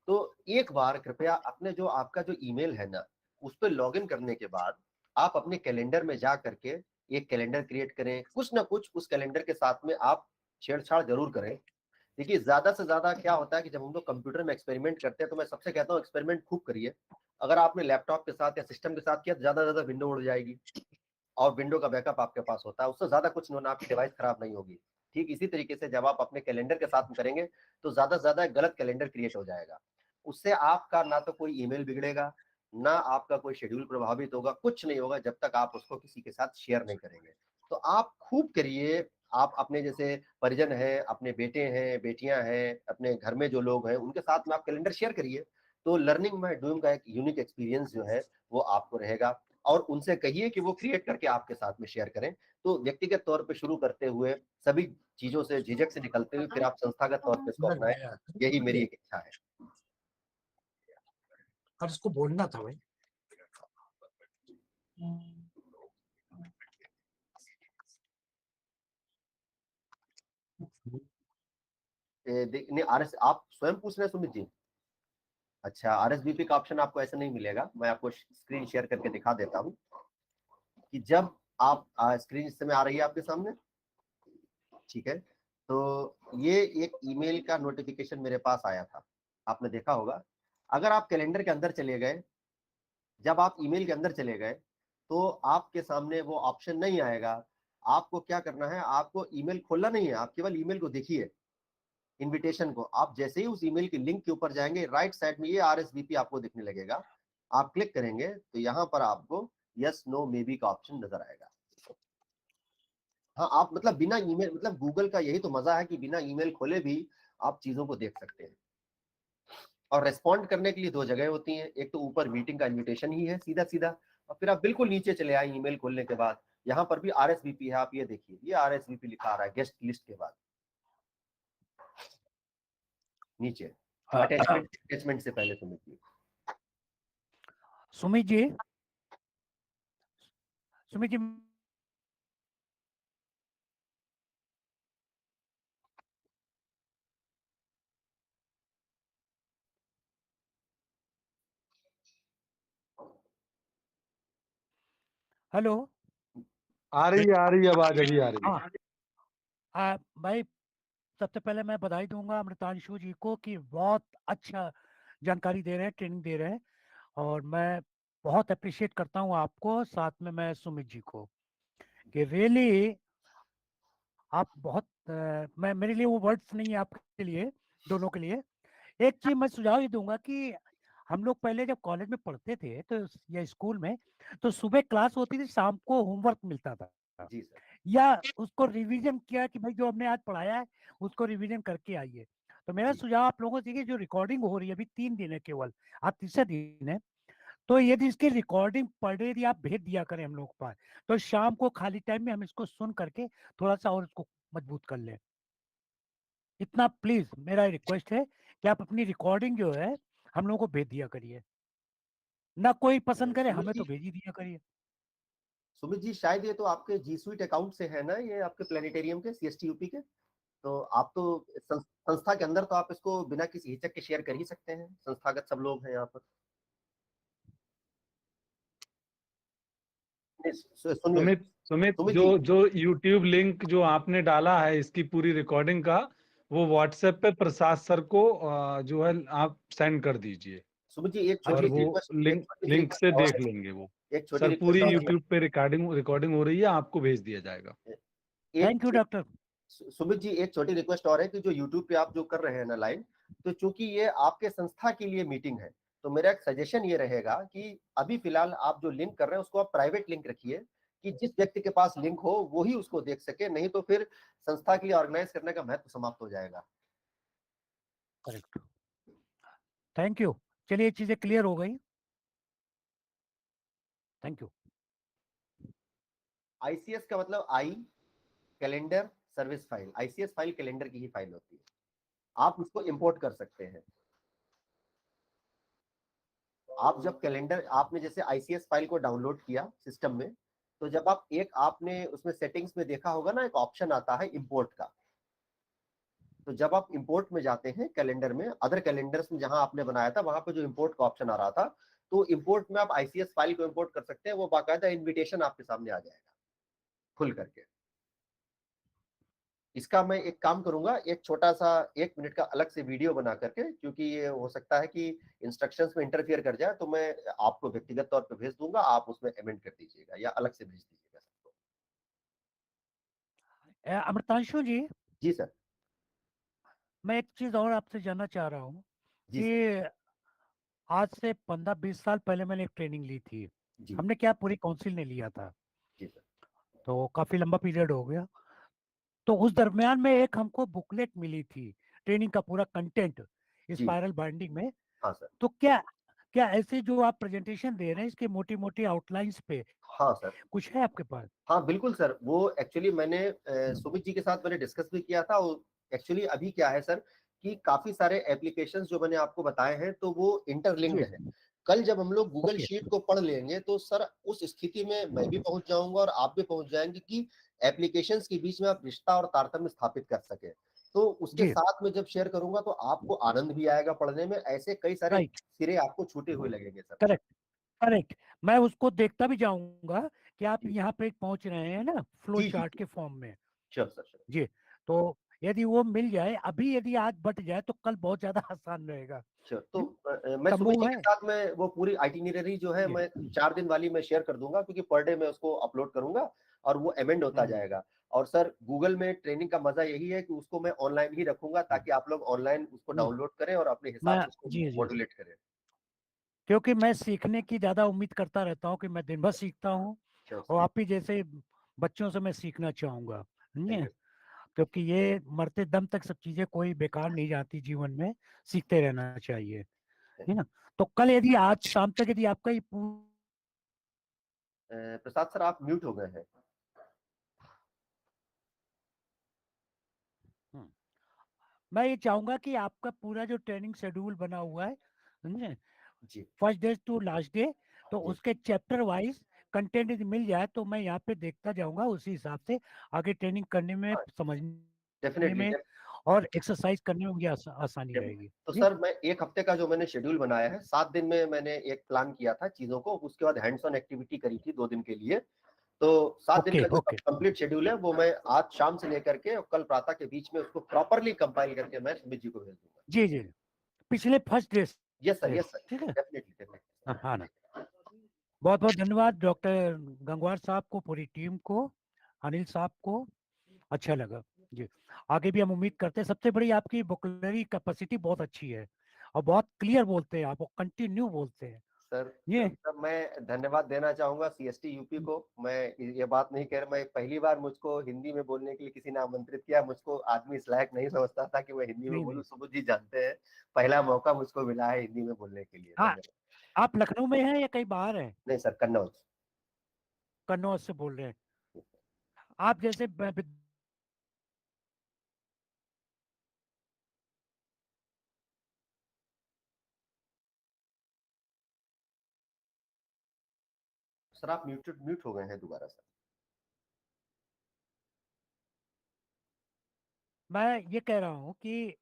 तो एक बार कृपया अपने जो आपका जो ईमेल है ना, उस पर लॉग इन करने के बाद आप अपने कैलेंडर में जा करके एक कैलेंडर क्रिएट करें। कुछ ना कुछ उस कैलेंडर के साथ में आप छेड़छाड़ जरूर करें। देखिए, ज्यादा से ज्यादा क्या होता है कि जब हम लोग कंप्यूटर में एक्सपेरिमेंट करते हैं, तो मैं सबसे कहता हूँ एक्सपेरिमेंट खूब करिए। अगर आपने लैपटॉप के साथ या सिस्टम के साथ किया तो ज्यादा से ज्यादा विंडो उड़ जाएगी, और विंडो का बैकअप आपके पास होता है, उससे ज्यादा कुछ होना, आपकी डिवाइस खराब नहीं होगी। ठीक इसी तरीके से जब आप अपने कैलेंडर के साथ में करेंगे, तो ज्यादा से ज्यादा गलत कैलेंडर क्रिएट हो जाएगा। उससे आपका ना तो कोई ईमेल बिगड़ेगा, ना आपका कोई शेड्यूल प्रभावित होगा, कुछ नहीं होगा जब तक आप उसको किसी के साथ शेयर नहीं करेंगे। तो आप खूब करिए। आप अपने जैसे परिजन हैं, अपने बेटे हैं, बेटियां हैं, अपने घर में जो लोग हैं, उनके साथ में आप कैलेंडर शेयर करिए। तो लर्निंग बाय डूइंग का एक यूनिक एक्सपीरियंस जो है वो आपको रहेगा। और उनसे कहिए कि वो क्रिएट करके आपके साथ में शेयर करें। तो व्यक्तिगत तौर पे शुरू करते हुए, सभी चीजों से झिझक से निकलते हुए, फिर आप संस्थागत तौर पे इसको अपनाएं। यही मेरी एक इच्छा है। अब उसको बोलना था भाई। नहीं, आरएस आप स्वयं पूछ रहे हैं सुमित जी? अच्छा, आरएसवीपी का ऑप्शन आपको ऐसे नहीं मिलेगा। मैं आपको स्क्रीन शेयर करके दिखा देता हूँ कि जब आप स्क्रीन इस समय आ रही है आपके सामने, ठीक है? तो ये एक ईमेल का नोटिफिकेशन मेरे पास आया था, आपने देखा होगा। अगर आप कैलेंडर के अंदर चले गए, जब आप ईमेल के अंदर चले गए, तो आपके सामने वो ऑप्शन नहीं आएगा। आपको क्या करना है, आपको ईमेल खोलना नहीं है, आप केवल ईमेल को देखिए, इनविटेशन को। आप जैसे ही उस ईमेल के लिंक के ऊपर जाएंगे, राइट साइड में ये आरएसवीपी आपको दिखने लगेगा। आप क्लिक करेंगे तो यहाँ पर आपको यस नो मे बी का ऑप्शन नजर आएगा। हाँ, आप मतलब बिना ईमेल, मतलब गूगल का यही तो मजा है कि बिना ईमेल खोले भी आप चीजों को देख सकते हैं। और रेस्पॉन्ड करने के लिए दो जगह होती हैं, एक तो ऊपर मीटिंग का इन्विटेशन ही है सीधा सीधा, और फिर आप बिल्कुल नीचे चले आए ईमेल खोलने के बाद, यहाँ पर भी आरएसवीपी है। आप ये देखिए, ये आरएसवीपी लिखा आ रहा है गेस्ट लिस्ट के बाद नीचे, अटैचमेंट से पहले सुमित जी। सुमित जी, सुमित जी, हेलो। आ रही है आवाज, अभी आ रही है। भाई, सबसे पहले मैं बधाई दूंगा अमृतांशु जी को कि बहुत अच्छा जानकारी दे रहे हैं, ट्रेनिंग दे रहे हैं, और मैं बहुत अप्रिशिएट करता हूं आपको, साथ में मैं सुमित जी को, कि रियली आप बहुत मैं, मेरे लिए वो वर्ड्स नहीं है आपके लिए, दोनों के लिए। एक चीज मैं सुझाव ये दूंगा कि हम लोग पहले जब कॉलेज में पढ़ते थे तो या स्कूल में, तो सुबह क्लास होती थी, शाम को होमवर्क मिलता था। जी सर। या उसको रिवीजन किया कि भाई जो हमने आज पढ़ाया है उसको रिवीजन करके आइए। तो मेरा जी। सुझाव आप लोगों से कि जो रिकॉर्डिंग हो रही है अभी 3 दिन है केवल, आज तीसरा दिन है, तो यदि इसकी रिकॉर्डिंग पर डे यदि आप भेज दिया करें हम लोग के पास, तो शाम को खाली टाइम में हम इसको सुन करके थोड़ा-सा और इसको मजबूत कर लें। इतना प्लीज़ मेरा रिक्वेस्ट है कि आप अपनी रिकॉर्डिंग जो है हम लोगों को भेज दिया करिए। ना कोई पसंद करे, सुमित हमें जी, तो भेज ही दिया करिए। सुमित जी शायद ये तो आपके जी स्वीट अकाउंट से है ना, ये आपके प्लेनेटेरियम के सीएसटी यूपी के? तो आप तो संस्था के अंदर तो आप इसको बिना किसी हिचक के शेयर कर ही सकते हैं, संस्थागत सब लोग हैं यहाँ पर। नहीं, सुनिए सुमित सुमित सुमित जो जी, जो YouTube लिंक जो आपने डाला है इसकी पूरी रिकॉर्डिंग का, वो व्हाट्सएप पे प्रसाद सर को जो है आप सेंड कर दीजिए, सुमित जी और वो एक लिंक छोटी सी लिंक से रिक्वेस्ट और देख है। लेंगे वो। एक छोटी सर रिक्वेस्ट पूरी और है। YouTube पे रिकॉर्डिंग रिकॉर्डिंग हो रही है, आपको भेज दिया जाएगा। एक thank you doctor. Sumit ji, एक छोटी रिक्वेस्ट और है कि जो यूट्यूब पे आप जो कर रहे हैं ना लाइव, तो चूंकि ये आपके संस्था के लिए मीटिंग है, तो मेरा एक सजेशन ये रहेगा कि अभी फिलहाल आप जो लिंक कर रहे हैं उसको आप प्राइवेट लिंक रखिए, कि जिस व्यक्ति के पास लिंक हो वो ही उसको देख सके, नहीं तो फिर संस्था के लिए ऑर्गेनाइज करने का महत्व समाप्त हो जाएगा। करेक्ट। Thank you. चलिए ये चीज़ें क्लियर हो गई। Thank you. आईसीएस का मतलब I calendar service file, ICS file calendar की ही फाइल होती है, आप उसको इंपोर्ट कर सकते हैं। आप जब कैलेंडर आपने जैसे आईसीएस फाइल को डाउनलोड किया सिस्टम में, तो जब आप एक आपने उसमें सेटिंग्स में देखा होगा ना, एक ऑप्शन आता है इंपोर्ट का, तो जब आप इंपोर्ट में जाते हैं कैलेंडर में, अदर कैलेंडर्स में जहां आपने बनाया था वहां पे जो इंपोर्ट का ऑप्शन आ रहा था, तो इंपोर्ट में आप आईसीएस फाइल को इंपोर्ट कर सकते हैं, वो बाकायदा इन्विटेशन आपके सामने आ जाएगा खुल करके। इसका मैं एक काम करूंगा, एक छोटा सा 1 मिनट का अलग से वीडियो बना करके, क्योंकि ये हो सकता है कि इंस्ट्रक्शंस में इंटरफियर कर जाए, तो मैं आपको व्यक्तिगत तौर पे भेज दूंगा, आप उसमें अमेंड कर दीजिएगा या अलग से भेज दीजिएगा सबको। अमृतांशु जी, जी सर। मैं एक चीज़ और आपसे जानना चाह रहा हूँ जी सर। कि आज से 15-20 साल पहले मैंने एक ट्रेनिंग ली थी। जी। हमने क्या पूरी काउंसिल ने लिया था, जी सर। तो काफ़ी लंबा पीरियड हो गया। तो उस दरमियान में एक हमको बुकलेट मिली थी, ट्रेनिंग का पूरा कंटेंट जी। स्पाइरल बाइंडिंग में। हाँ सर। तो क्या क्या ऐसे जो आप प्रेजेंटेशन दे रहे हैं इसके मोटी-मोटी आउटलाइंस पे हाँ सर। कुछ है आपके पास? हाँ बिल्कुल सर, वो एक्चुअली मैंने सुमित जी के साथ मैंने डिस्कस भी किया था। एक्चुअली अभी क्या है सर कि काफी सारे एप्लीकेशंस जो मैंने आपको बताए हैं तो वो इंटरलिंक्ड जी, है। कल जब हम लोग गूगल ओके, शीट को पढ़ लेंगे तो सर उस स्थिति में मैं भी पहुंच जाऊंगा और आप भी पहुंच जाएंगे कि एप्लीकेशंस के बीच में आप रिश्ता और तारतम्य स्थापित कर सके। तो उसके जी, साथ में जब शेयर करूंगा तो आपको आनंद भी आएगा पढ़ने में, ऐसे कई सारे राइट, सिरे आपको छूटे हुए लगेंगे सर। Correct, correct. मैं उसको देखता भी जाऊँगा कि आप जी यहाँ पे पहुँच रहे हैं ना फ्लो जी जी चार्ट जी। के फॉर्म में। Sure sir, sure. जी, तो यदि वो मिल जाए, अभी यदि आज बँट जाए तो कल बहुत ज़्यादा आसान रहेगा। श्योर। तो हुँ, मैं सुमित जी समूह के है? साथ में वो पूरी आइटिनरी जो है जी, मैं 4 दिन वाली मैं शेयर कर दूंगा, क्योंकि पर डे मैं उसको अपलोड करूंगा और वो अमेंड होता हुँ, जाएगा। और सर गूगल में ट्रेनिंग का मजा यही है कि उसको मैं ऑनलाइन ही रखूंगा, हुँ, ताकि आप लोग ऑनलाइन उसको हुँ, डाउनलोड करें और अपने हिसाब मैं से उसको जी, जी। मॉड्यूलेट करें। क्योंकि मैं सीखने की ज़्यादा उम्मीद करता रहता हूँ कि मैं दिन भर सीखता हूँ श्योर और सर। आप ही जैसे बच्चों से मैं सीखना चाहूँगा, थैंक समझे? यू। क्योंकि ये मरते दम तक सब चीज़ें कोई बेकार नहीं जाती जीवन में, सीखते रहना चाहिए, है ना? तो कल यदि आज शाम तक यदि आपका ये पू प्रसाद सर आप म्यूट हो गए हैं। हुँ, मैं ये चाहूँगा कि आपका पूरा जो ट्रेनिंग शेड्यूल बना हुआ है, समझे? जी first day to last day, तो जी। उसके चैप्टर वाइज़ कंटेंट यदि मिल जाए तो मैं यहाँ पे देखता जाऊँगा, उसी हिसाब से आगे ट्रेनिंग करने में, हाँ समझने डेफिनेटली। में और एक्सरसाइज़ करने में मुझे आसानी रहेगी। तो जी, सर मैं 1 हफ्ते का जो मैंने शेड्यूल बनाया है, 7 दिन में मैंने एक प्लान किया था चीजों को, उसके बाद हैंड्स ऑन एक्टिविटी करी थी 2 दिन के लिए। तो 7 दिन ओके, का जो ओके। कंप्लीट शेड्यूल है वो मैं आज शाम से लेकर के और कल प्रातः के बीच में उसको प्रॉपरली कंपाइल करके मैं सुमित जी को भेज दूंगा। जी, जी। पिछले फर्स्ट डे यस सर, से, यस सर। ठीक है? Definitely definitely. हाँ ना। बहुत-बहुत धन्यवाद डॉक्टर गंगवार साहब को, पूरी टीम को, अनिल साहब को, अच्छा लगा। जी, आगे भी हम उम्मीद करते हैं। सबसे बड़ी आपकी वोकैब्युलरी कैपेसिटी बहुत अच्छी है और बहुत क्लियर बोलते हैं आप और कंटिन्यू बोलते हैं। सर ये सर मैं धन्यवाद देना चाहूंगा सीएसटी यूपी को। मैं ये बात नहीं कह रहा, मैं पहली बार मुझको हिंदी में बोलने के लिए किसी ने आमंत्रित किया। मुझको आदमी इस लायक नहीं समझता था कि मैं हिंदी में नहीं बोलूं। नहीं सुबोध जी जानते हैं, पहला मौका मुझको मिला है हिंदी में बोलने के लिए। हाँ, धन्यवाद। आप लखनऊ में हैं या कहीं बाहर हैं? नहीं सर, कन्नौज। कन्नौज से बोल रहे हैं। आप जैसे सर आप म्यूट हो गए हैं दोबारा सर। मैं ये कह रहा हूँ कि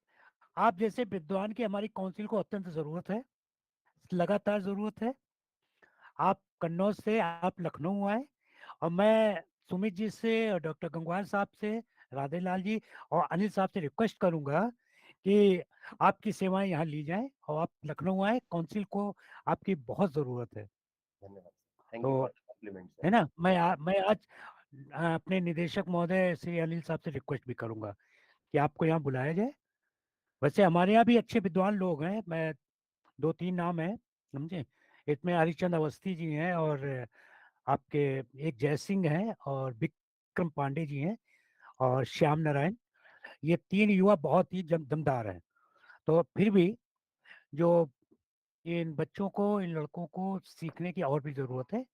आप जैसे विद्वान की हमारी काउंसिल को अत्यंत जरूरत है, लगातार जरूरत है। आप कन्नौज से आप लखनऊ आए, और मैं सुमित जी से और डॉक्टर गंगवार साहब से, राधे लाल जी और अनिल साहब से रिक्वेस्ट करूंगा कि आपकी सेवाएं यहाँ ली जाएं और आप लखनऊ आए। काउंसिल को आपकी बहुत जरूरत है। धन्यवाद। थैंक यू तो फॉर द कॉम्प्लीमेंट है सर। ना, मैं आज अपने निदेशक महोदय श्री अनिल साहब से रिक्वेस्ट भी करूंगा कि आपको यहाँ बुलाया जाए। वैसे हमारे यहाँ भी अच्छे विद्वान लोग हैं, मैं दो तीन नाम है समझे। इसमें हरिश्चंद अवस्थी जी हैं, और आपके एक जय सिंह हैं, और विक्रम पांडे जी हैं, और श्याम नारायण। ये तीन युवा बहुत ही दमदार हैं। तो फिर भी जो इन बच्चों को, इन लड़कों को सीखने की और भी जरूरत है।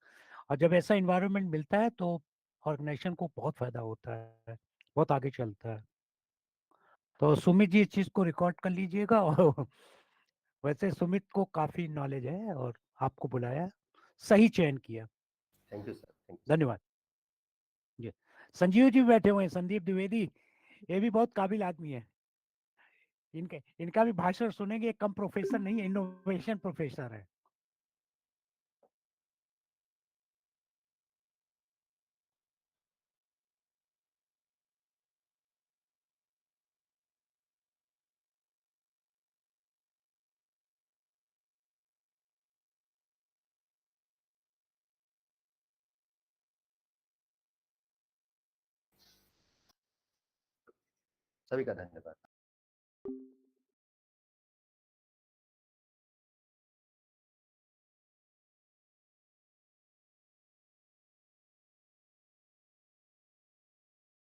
और जब ऐसा इन्वायरमेंट मिलता है तो ऑर्गेनाइजेशन को बहुत फायदा होता है, बहुत आगे चलता है। तो सुमित जी इस चीज को रिकॉर्ड कर लीजिएगा। और वैसे सुमित को काफी नॉलेज है और आपको बुलाया, सही चयन किया। Thank you sir. Thank you. धन्यवाद जी। संजीव जी बैठे हुए हैं, संदीप द्विवेदी, ये भी बहुत काबिल आदमी है। इनका भी भाषण सुनेंगे। कम प्रोफेसर नहीं है, इनोवेशन प्रोफेसर है। सभी का धन्यवाद।